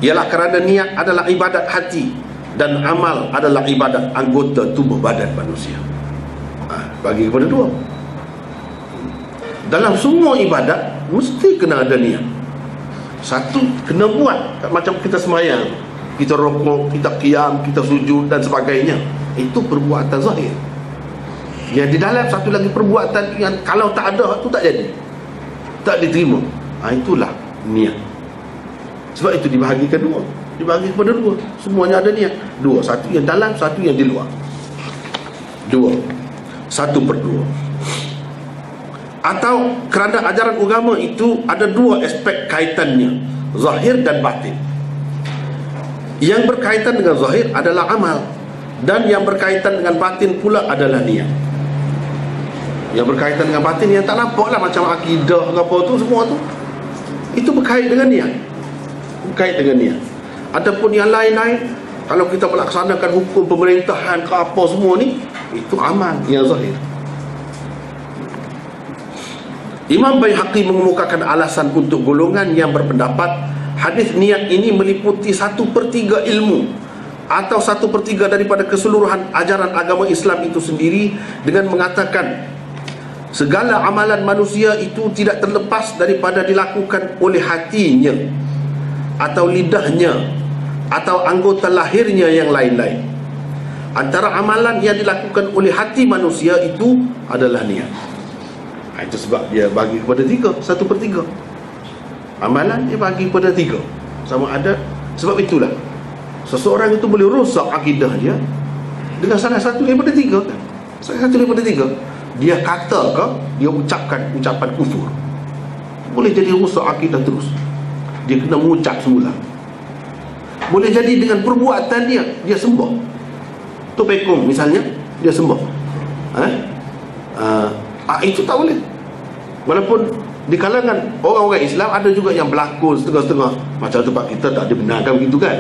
ialah kerana niat adalah ibadat hati dan amal adalah ibadat anggota tubuh badan manusia. Bagi kepada 2. Dalam semua ibadat mesti kena ada niat. Satu, kena buat. Macam kita semayang, kita rokok, kita qiyam, kita sujud dan sebagainya. Itu perbuatan zahir. Yang di dalam satu lagi perbuatan yang kalau tak ada tu tak jadi, tak diterima. Itulah niat. Sebab itu dibahagikan 2. Dibahagi kepada 2. Semuanya ada niat. 2. Satu yang dalam, satu yang di luar. 2. 1/2. Atau kerana ajaran agama itu ada 2 aspek kaitannya, zahir dan batin. Yang berkaitan dengan zahir adalah amal, dan yang berkaitan dengan batin pula adalah niat. Yang berkaitan dengan batin yang tak nampak lah, macam akidah ke apa tu, semua tu, itu berkait dengan niat. Berkait dengan niat. Adapun yang lain-lain, kalau kita melaksanakan hukum pemerintahan ke apa semua ni, itu amal yang zahir. Imam Baihaqi mengemukakan alasan untuk golongan yang berpendapat hadis niat ini meliputi 1/3 ilmu atau 1/3 daripada keseluruhan ajaran agama Islam itu sendiri, dengan mengatakan segala amalan manusia itu tidak terlepas daripada dilakukan oleh hatinya atau lidahnya atau anggota lahirnya yang lain-lain. Antara amalan yang dilakukan oleh hati manusia itu adalah niat. Itu sebab dia bagi kepada 3, 1/3. Amalan dia bagi kepada 3. Sama ada. Sebab itulah seseorang itu boleh rosak akidah dia dengan salah satu daripada 3 kan? Salah satu daripada 3. Dia kata ke, dia ucapkan ucapan kufur, boleh jadi rosak akidah terus. Dia kena mengucap semula. Boleh jadi dengan perbuatan dia sembah. Tu pekong misalnya, dia sembah. Itu tak boleh. Walaupun di kalangan orang-orang Islam ada juga yang berlakon setengah-setengah. Macam tempat kita tak dibenarkan begitu kan.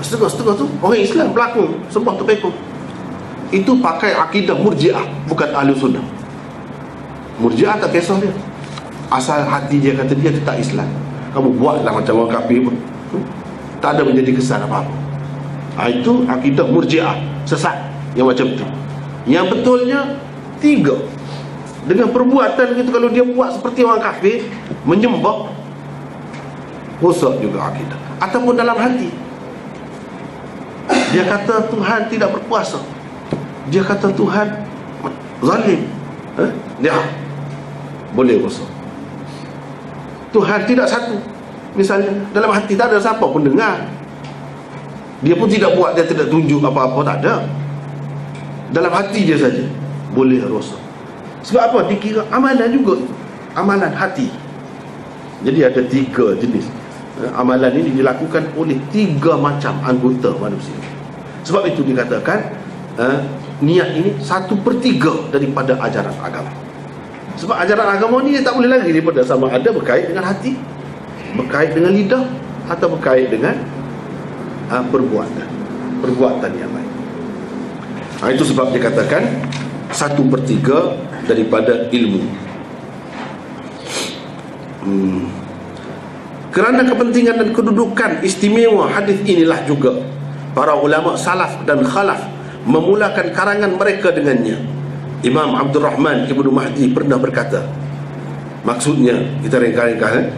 Setengah-setengah tu orang Islam berlakon sembah tu pekong. Itu pakai akidah Murji'ah, bukan Ahlu Sunnah. Murji'ah tak kisah dia, asal hati dia kata dia tak Islam, kamu buatlah macam orang kafir pun, tak ada menjadi kesan apa-apa. Itu akidah Murji'ah sesat yang macam tu. Yang betulnya 3. Dengan perbuatan gitu, kalau dia buat seperti orang kafir, menyembah, rosak juga akidah. Ataupun dalam hati dia kata Tuhan tidak berkuasa, dia kata Tuhan zalim, dia boleh rosak. Tuhan tidak satu, misalnya dalam hati tak ada siapa pun dengar, dia pun tidak buat, dia tidak tunjuk apa-apa, tak ada. Dalam hati dia saja boleh rosak. Sebab apa? Dikira amalan juga, amalan hati. Jadi ada 3 jenis. Amalan ini dilakukan oleh 3 macam anggota manusia. Sebab itu dikatakan niat ini 1/3 daripada ajaran agama. Sebab ajaran agama ni dia tak boleh lagi daripada sama ada berkait dengan hati, berkait dengan lidah atau berkait dengan perbuatan yang lain. Itu sebab dia katakan 1/3 daripada ilmu. Kerana kepentingan dan kedudukan istimewa hadis inilah juga para ulama salaf dan khalaf memulakan karangan mereka dengannya. Imam Abdul Rahman Ibnu Mahdi pernah berkata, maksudnya kita ringkas,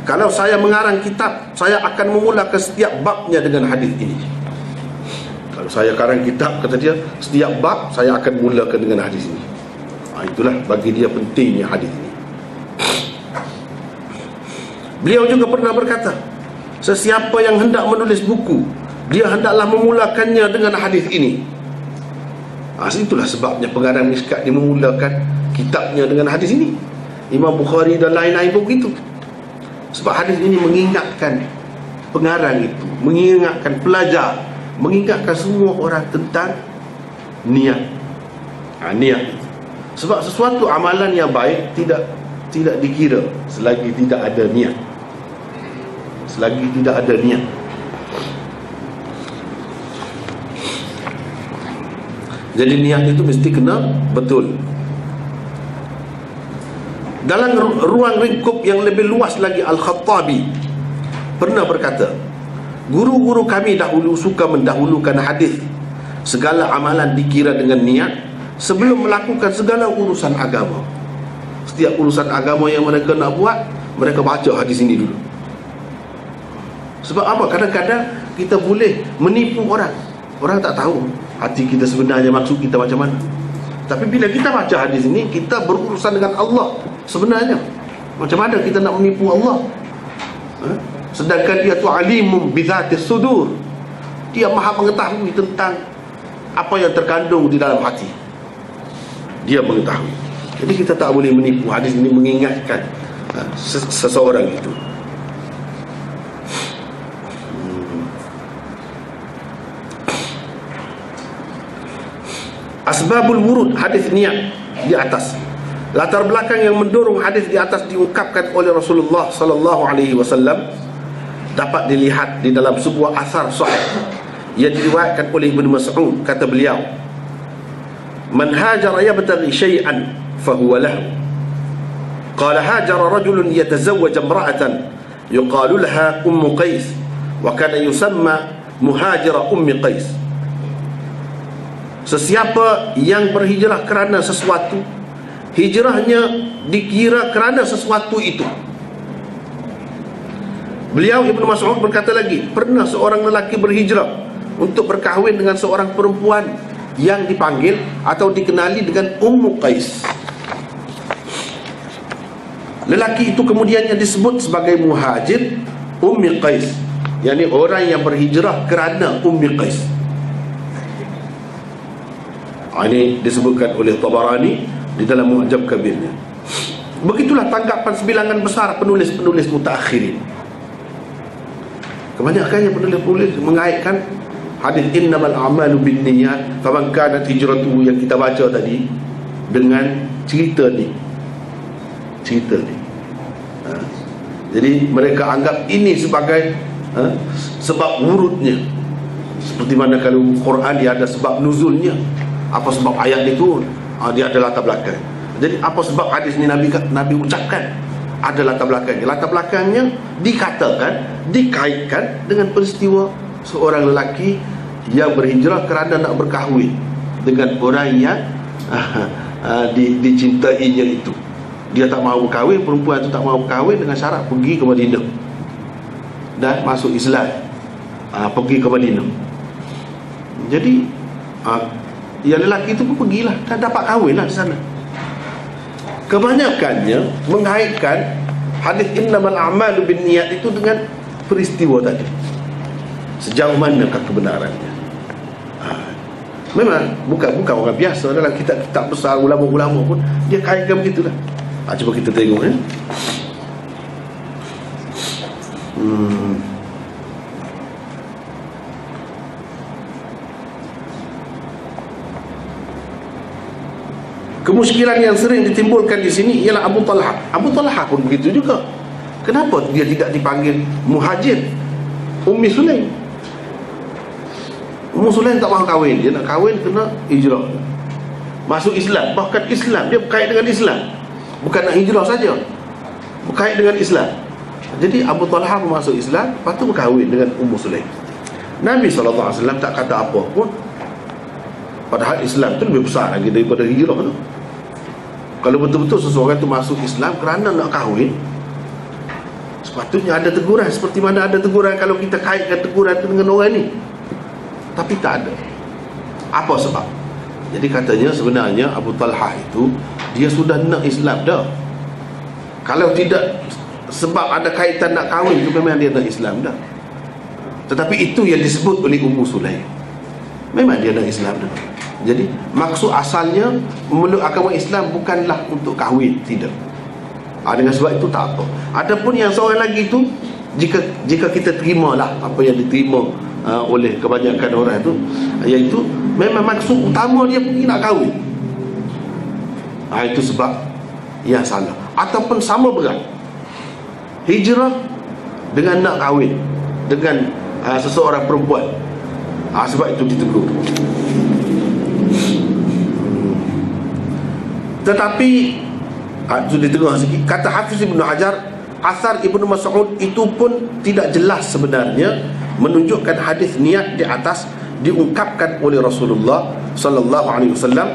kalau saya mengarang kitab, saya akan memulakan setiap babnya dengan hadis ini. Kalau saya karang kitab, kata dia, setiap bab saya akan mulakan dengan hadis ini. Itulah bagi dia pentingnya hadis ini. Beliau juga pernah berkata, sesiapa yang hendak menulis buku, dia hendaklah memulakannya dengan hadis ini. Itulah sebabnya pengarang Mishkat dia memulakan kitabnya dengan hadis ini. Imam Bukhari dan lain-lain pun begitu. Sebab hadis ini mengingatkan pengarang itu, mengingatkan pelajar, mengingatkan semua orang tentang niat. Niat. Sebab sesuatu amalan yang baik tidak dikira selagi tidak ada niat. Selagi tidak ada niat. Jadi niat itu mesti kena betul. Dalam ruang lingkup yang lebih luas lagi, Al-Khattabi pernah berkata, guru-guru kami dahulu suka mendahulukan hadis. Segala amalan dikira dengan niat sebelum melakukan segala urusan agama. Setiap urusan agama yang mereka nak buat, mereka baca hadis ini dulu. Sebab apa? Kadang-kadang kita boleh menipu orang. Orang tak tahu hati kita sebenarnya, maksud kita macam mana. Tapi bila kita baca hadis ini, kita berurusan dengan Allah sebenarnya. Macam mana kita nak menipu Allah? Sedangkan dia tu alimum bizatis sudur. Dia maha mengetahui tentang apa yang terkandung di dalam hati. Dia mengetahui. Jadi kita tak boleh menipu. Hadis ini mengingatkan seseorang itu. Asbabul wurud hadis niat di atas. Latar belakang yang mendorong hadis di atas diungkapkan oleh Rasulullah sallallahu alaihi wasallam dapat dilihat di dalam sebuah asar sahih yang diriwayatkan oleh Ibnu Mas'ud. Kata beliau, "Man hajara yabtaghi syai'an fahuwa lahu." Qala hajara rajulun yatazawwaj imra'atan yuqalu laha Ummu Qais wa kana yusamma muhajira Ummi Qais. Sesiapa yang berhijrah kerana sesuatu, hijrahnya dikira kerana sesuatu itu. Beliau Ibnu Mas'ud berkata lagi, pernah seorang lelaki berhijrah untuk berkahwin dengan seorang perempuan yang dipanggil atau dikenali dengan Ummu Qais. Lelaki itu kemudiannya disebut sebagai muhajir Ummi Qais, yakni orang yang berhijrah kerana Ummi Qais. Ini disebutkan oleh Tabarani di dalam Mu'jam Kabirnya. Begitulah tanggapan sebilangan besar penulis-penulis mutaakhirin. Kebanyakannya penulis-penulis mengaitkan hadis innamal a'malu binniyat, faman kanat hijratuhu yang kita baca tadi dengan cerita ni. Jadi mereka anggap ini sebagai sebab wurudnya. Seperti mana kalau Quran dia ada sebab nuzulnya. Apa sebab ayat itu, dia ada latar belakang. Jadi apa sebab hadis ni Nabi ucapkan, ada latar belakangnya. Latar belakangnya dikatakan, dikaitkan dengan peristiwa seorang lelaki yang berhijrah kerana nak berkahwin dengan orang yang dicintainya itu. Dia tak mahu berkahwin, perempuan itu tak mahu berkahwin, dengan syarat pergi ke Madinah dan masuk Islam. Pergi ke Madinah. Jadi yang lelaki itu pun pergilah, tak dapat kahwin lah di sana. Kebanyakannya mengaitkan hadis innamal a'malu binniyat itu dengan peristiwa tadi. Sejauh manakah kebenarannya? Memang bukan orang biasa. Dalam kitab-kitab besar, ulama-ulama pun dia kaitkan begitulah. Cuba kita tengok Kemusykilan yang sering ditimbulkan di sini ialah Abu Talha. Abu Talha pun begitu juga. Kenapa dia tidak dipanggil Muhajir Ummi Sulaim? Ummu Sulaim tak mahu kahwin, dia nak kahwin kena hijrah, masuk Islam. Bahkan Islam dia berkait dengan Islam, bukan nak hijrah saja, berkait dengan Islam. Jadi Abu Talha masuk Islam, lepas tu berkahwin dengan Ummu Sulaim. Nabi SAW tak kata apa pun, padahal Islam tu lebih besar lagi daripada hijrah tu. Kalau betul-betul seseorang tu masuk Islam kerana nak kahwin, sepatutnya ada teguran. Seperti mana ada teguran kalau kita kaitkan teguran tu dengan orang ni. Tapi tak ada. Apa sebab? Jadi katanya sebenarnya Abu Talha itu dia sudah nak Islam dah. Kalau tidak sebab ada kaitan nak kahwin tu, memang dia nak Islam dah. Tetapi itu yang disebut oleh Ummu Sulaim, memang dia nak Islam dah. Jadi maksud asalnya memeluk agama Islam bukanlah untuk kahwin, tidak. Dengan sebab itu tak apa. Adapun yang seorang lagi itu, jika kita terimalah apa yang diterima oleh kebanyakan orang itu, iaitu memang maksud utama dia pergi nak kahwin, itu sebab yang salah. Ataupun sama berat hijrah dengan nak kahwin dengan seseorang perempuan, sebab itu ditegur. Tetapi itu ditegur sikit. Kata Hafiz Ibn Hajar, asar Ibnu Mas'ud itu pun tidak jelas sebenarnya, menunjukkan hadis niat di atas diungkapkan oleh Rasulullah sallallahu alaihi wasallam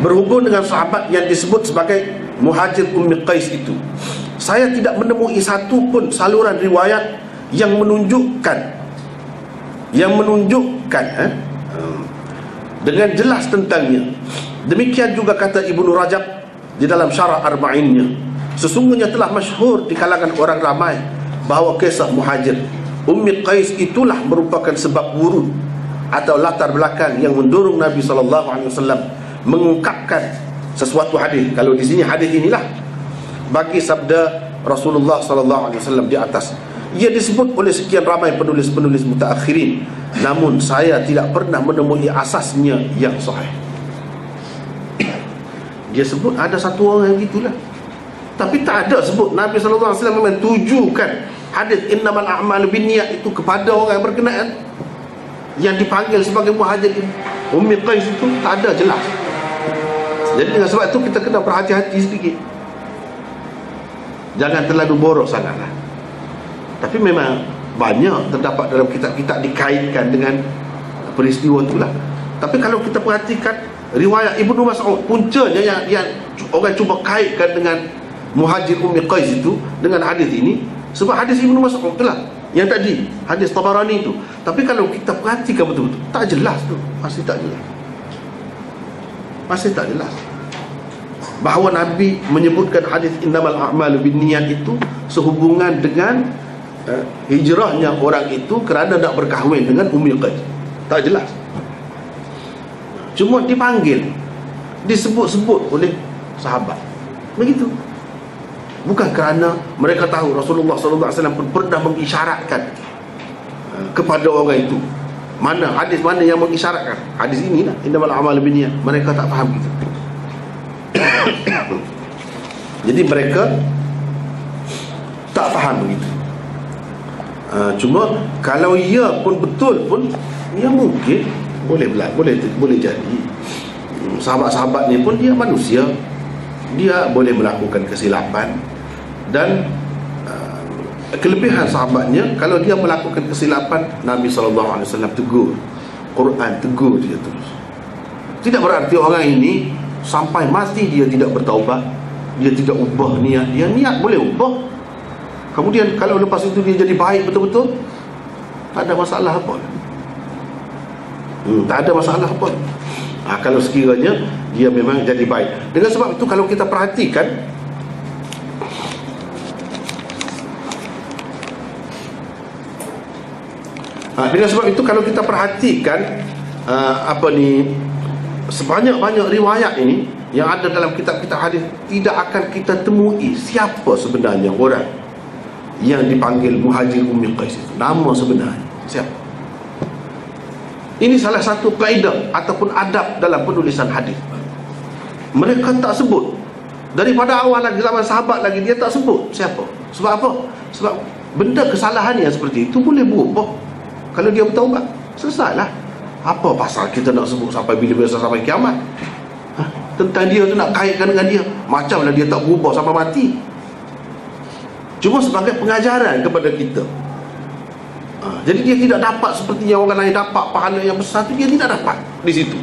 berhubung dengan sahabat yang disebut sebagai Muhajir Ummi Qais itu. Saya tidak menemui satu pun saluran riwayat yang menunjukkan dengan jelas tentangnya. Demikian juga kata Ibnu Rajab di dalam Syarah Arba'innya, sesungguhnya telah masyhur di kalangan orang ramai bahawa kisah Muhajir Ummi Qais itulah merupakan sebab wurud atau latar belakang yang mendorong Nabi SAW mengungkapkan sesuatu hadis. Kalau di sini hadis inilah bagi sabda Rasulullah SAW di atas. Ia disebut oleh sekian ramai penulis-penulis mutaakhirin, namun saya tidak pernah menemui asasnya yang sahih. Dia sebut ada satu orang yang gitulah, tapi tak ada sebut Nabi SAW memang tujukan hadis innamal a'malu binniyat itu kepada orang berkenaan yang dipanggil sebagai Muhajir Ummi Qais itu, tak ada jelas. Jadi dengan sebab itu kita kena berhati-hati sedikit, jangan terlalu boros sangatlah. Tapi memang banyak terdapat dalam kitab-kitab dikaitkan dengan peristiwa itulah. Tapi kalau kita perhatikan riwayat Ibnu Mas'ud, puncanya yang orang cuba kaitkan dengan Muhajir Ummi Qais itu dengan hadis ini, sebab hadis Ibnu Mas'ud itulah yang tadi, hadis Tabarani itu. Tapi kalau kita perhatikan betul-betul, tak jelas tu, masih tak jelas bahawa Nabi menyebutkan hadis innamal a'malu binniyat itu sehubungan dengan hijrahnya orang itu kerana nak berkahwin dengan Ummi Qais. Tak jelas. Cuma dipanggil, disebut-sebut oleh sahabat begitu. Bukan kerana mereka tahu Rasulullah SAW pun pernah mengisyaratkan kepada orang itu. Mana hadis mana yang mengisyaratkan? Hadis ini lah, innamal a'malu binniyat. Mereka tak faham gitu. Jadi mereka tak faham begitu. Cuma kalau ia pun betul pun, ia mungkin boleh jadi. Sahabat-sahabat ni pun dia manusia, dia boleh melakukan kesilapan. Dan kelebihan sahabatnya, kalau dia melakukan kesilapan, Nabi SAW tegur, Quran tegur dia terus. Tidak berarti orang ini sampai mati dia tidak bertaubat, dia tidak ubah niat. Dia niat boleh ubah, kemudian kalau lepas itu dia jadi baik betul-betul, tak ada masalah apa. Tak ada masalah apa. Kalau sekiranya dia memang jadi baik. Dengan sebab itu kalau kita perhatikan, sebanyak-banyak riwayat ini yang ada dalam kitab-kitab hadis, tidak akan kita temui siapa sebenarnya orang yang dipanggil Muhajir Ummi Qais itu. Nama sebenarnya siapa? Ini salah satu kaedah ataupun adab dalam penulisan hadis. Mereka tak sebut Daripada awal lagi, zaman sahabat lagi, dia tak sebut siapa. Sebab apa? Sebab benda kesalahan yang seperti itu boleh berubah kalau dia bertaubat. Selesailah. Apa pasal kita nak sebut sampai bila-bila, sampai kiamat? Tentang dia tu nak kaitkan dengan dia, macamlah dia tak berubah sampai mati. Cuma sebagai pengajaran kepada kita. Jadi dia tidak dapat seperti yang orang lain dapat pahala yang besar tu, dia tidak dapat di situ.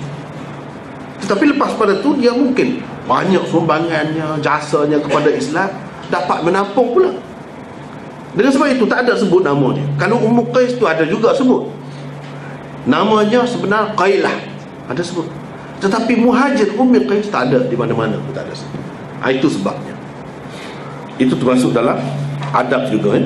Tetapi lepas pada tu, dia mungkin banyak sumbangannya, jasanya kepada Islam, dapat menampung pula. Dengan sebab itu tak ada sebut nama dia. Kalau Ummu Qais tu ada juga sebut namanya sebenar Qailah, ada sebut. Tetapi Muhajir Ummi Qais tak ada, di mana-mana pun tak ada sebut. Itu sebabnya. Itu termasuk dalam adab juga.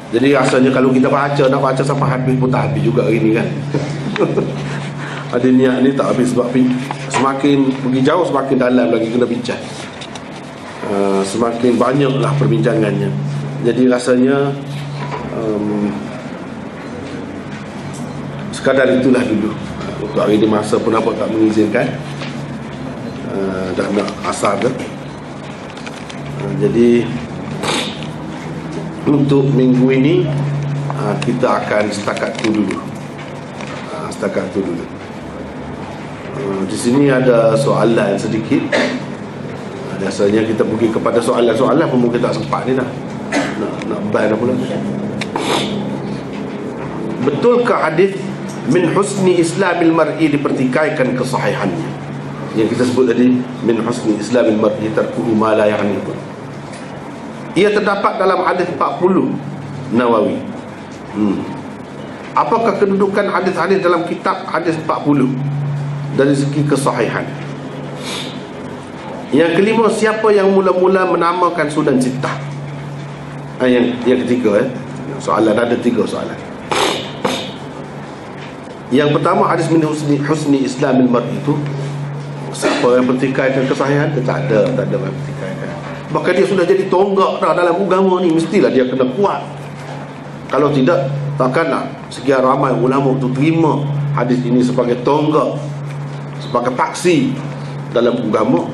Jadi rasanya kalau kita baca, nak baca sampai habis pun tak habis juga hari ni kan. Ada niat ni tak habis, sebab semakin pergi jauh semakin dalam lagi kena bincang. Semakin banyaklah perbincangannya. Jadi rasanya sekadar itulah dulu. Untuk hari ni masa pun apa tak mengizinkan. Dah nak asar dah. Jadi untuk minggu ini kita akan setakat tu dulu. Di sini ada soalan sedikit. Biasanya kita pergi kepada soalan-soalan pun kita tak sempat ni dah. Nak ban apa lagi. Betulkah hadis min husni islamil mar'i dipertikaikan kesahihannya? Yang kita sebut tadi, min husni islamil mar'i tarkuhu ma la ya'ni. Ia terdapat dalam hadis 40 Nawawi. Apakah kedudukan hadis-hadis dalam kitab hadis 40 dari segi kesahihan? Yang kelima, siapa yang mula-mula menamakan Sunan Sittah? Yang ketiga soalan, ada 3 soalan. Yang pertama, hadis min husni islamil mar'i itu, siapa yang pertikaikan kesahihan? Tak ada yang pertikaikan. Maka dia sudah jadi tonggak dah dalam agama ni, mestilah dia kena kuat. Kalau tidak, takkanlah sekian ramai ulama tu terima hadis ini sebagai tonggak, sebagai paksi dalam agama.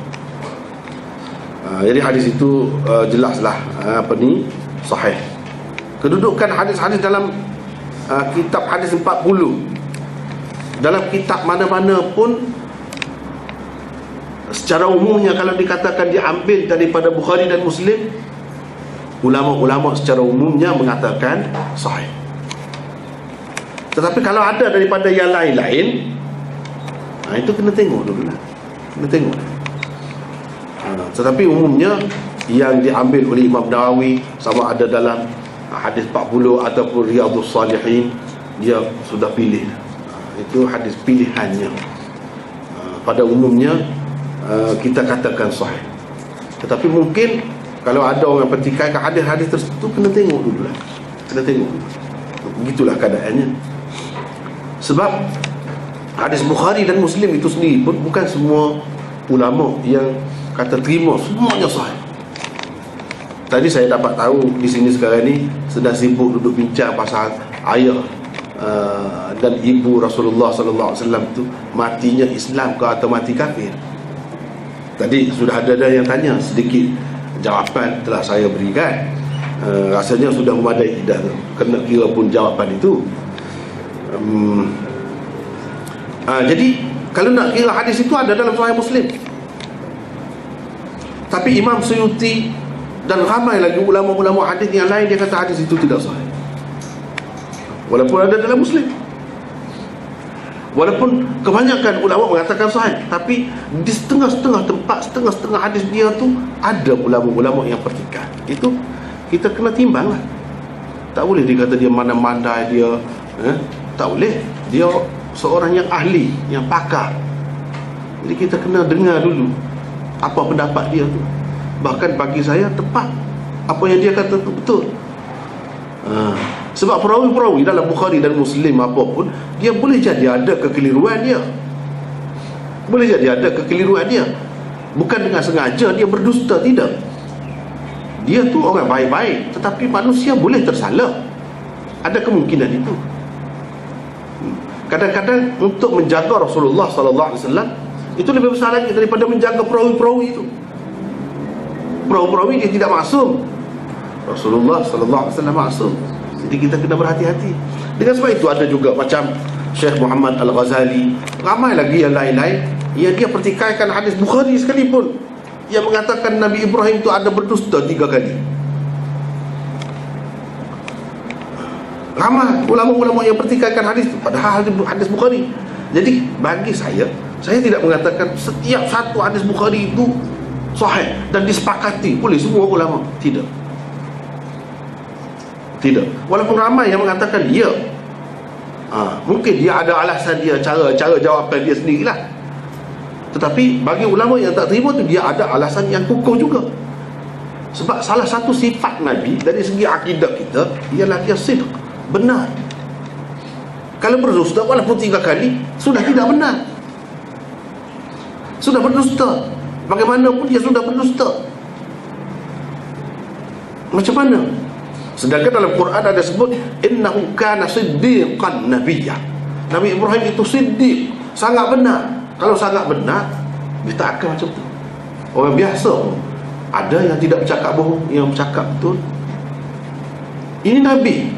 Jadi hadis itu jelaslah sahih. Kedudukan hadis-hadis dalam kitab hadis 40, dalam kitab mana-mana pun secara umumnya, kalau dikatakan diambil daripada Bukhari dan Muslim, ulama-ulama secara umumnya mengatakan sahih. Tetapi kalau ada daripada yang lain-lain, itu kena tengok dulu lah. Tetapi umumnya yang diambil oleh Imam Nawawi, sama ada dalam hadis 40 ataupun Riyadhus Salihin, dia sudah pilih. Itu hadis pilihannya. Pada umumnya kita katakan sahih. Tetapi mungkin kalau ada orang pertikaikan hadis-hadis tersebut, kena tengok dulu lah. Begitulah keadaannya. Sebab hadis Bukhari dan Muslim itu sendiri pun bukan semua ulama yang kata terima semuanya sahih. Tadi saya dapat tahu di sini sekarang ni sedang sibuk duduk bincang pasal ayah dan ibu Rasulullah sallallahu alaihi wasallam tu matinya Islam ke atau mati kafir. Tadi sudah ada yang tanya, sedikit jawapan telah saya berikan. Rasanya sudah memadai dah, kena kira pun jawapan itu. Jadi kalau nak kira hadis itu ada dalam Sahih Muslim. Tapi Imam Suyuti dan ramai lagi ulama-ulama hadis yang lain, dia kata hadis itu tidak sahih, walaupun ada dalam Muslim. Walaupun kebanyakan ulama mengatakan sahih, tapi di setengah-setengah tempat, setengah-setengah hadis dia tu ada ulama-ulama yang pertikaian. Itu kita kena timbang lah. Tak boleh dikata dia mana-mana dia, tak boleh. Dia seorang yang ahli, yang pakar. Jadi kita kena dengar dulu apa pendapat dia tu. Bahkan bagi saya tepat, apa yang dia kata tu betul. Sebab perawi-perawi dalam Bukhari dan Muslim apapun, dia boleh jadi ada kekeliruan dia. Boleh jadi ada kekeliruan dia, bukan dengan sengaja dia berdusta, tidak. Dia tu orang baik-baik, tetapi manusia boleh tersalah. Ada kemungkinan itu. Kadang-kadang untuk menjaga Rasulullah sallallahu alaihi wasallam itu lebih besar lagi daripada menjaga perawi-perawi itu. Perawi-perawi dia tidak maksum, Rasulullah sallallahu alaihi wasallam maksum. Jadi kita kena berhati-hati. Dengan sebab itu ada juga macam Syekh Muhammad Al-Ghazali, ramai lagi yang lain-lain yang dia pertikaikan hadis Bukhari sekalipun, yang mengatakan Nabi Ibrahim itu ada berdusta 3 kali. Ramai ulama-ulama yang pertikaikan hadis itu, padahal hadis Bukhari. Jadi bagi saya tidak mengatakan setiap satu hadis Bukhari itu sahih dan disepakati oleh semua ulama. Tidak. Walaupun ramai yang mengatakan ya, mungkin dia ada alasan dia, cara jawapan dia sendirilah. Tetapi bagi ulama yang tak terima tu, dia ada alasan yang kukuh juga. Sebab salah satu sifat Nabi dari segi akidah kita ialah dia sidq, benar. Kalau berdusta walaupun 3 kali, sudah tidak benar, sudah berdusta. Bagaimanapun dia sudah berdusta. Macam mana? Sedangkan dalam Quran ada sebut innahu kana siddiqan nabiyyah. Nabi Ibrahim itu siddiq, sangat benar. Kalau sangat benar, dia tak akan macam tu. Orang biasa pun ada yang tidak bercakap bohong, yang bercakap betul. Ini Nabi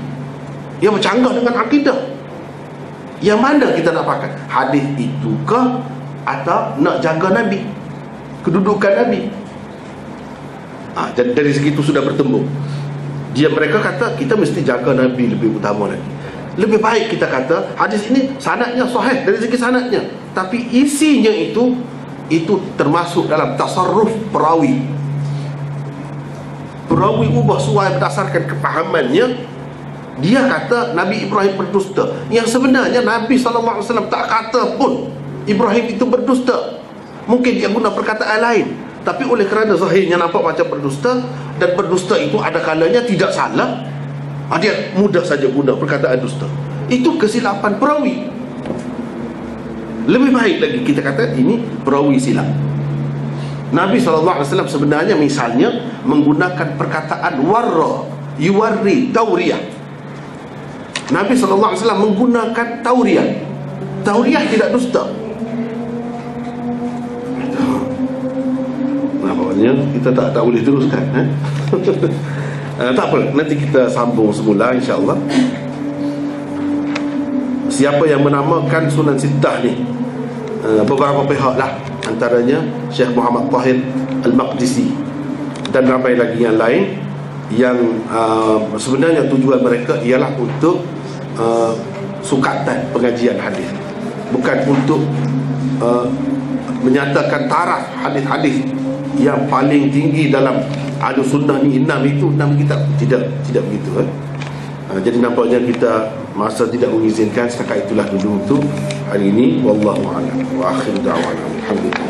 yang bercanggah dengan akidah. Yang mana kita nak pakai? Hadis itu ke atau nak jaga Nabi, kedudukan Nabi? Dari segi itu sudah bertembung. Mereka kata kita mesti jaga Nabi lebih utama lagi. Lebih baik kita kata hadis ini sanadnya sahih dari segi sanadnya, tapi isinya itu termasuk dalam tasarruf perawi. Perawi ubah suai berdasarkan kepahamannya. Dia kata Nabi Ibrahim berdusta, yang sebenarnya Nabi SAW tak kata pun Ibrahim itu berdusta. Mungkin dia guna perkataan lain, tapi oleh kerana zahirnya nampak macam berdusta, dan berdusta itu ada kalanya tidak salah, dia mudah saja guna perkataan dusta. Itu kesilapan perawi. Lebih baik lagi kita kata ini perawi silap. Nabi SAW sebenarnya misalnya menggunakan perkataan warra, yuwarri, tauriyah. Nabi SAW menggunakan tauriyah. Tauriyah tidak dusta. Nampaknya kita tak boleh teruskan, tak apa, nanti kita sambung semula insya-Allah. Siapa yang menamakan Sunan Sittah ni? Beberapa pihak lah, antaranya Syekh Muhammad Tahir Al-Maqdisi dan ramai lagi yang lain, yang sebenarnya tujuan mereka ialah untuk sukatan pengajian hadis, bukan untuk menyatakan taraf hadis-hadis yang paling tinggi dalam ada sunnah ni 6 itu 6 kitab. Tidak begitu. Jadi nampaknya kita masa tidak mengizinkan. Setakat itulah dulu untuk hari ini. Wallahu a'lam wa akhiru da'wana alhamdulillah.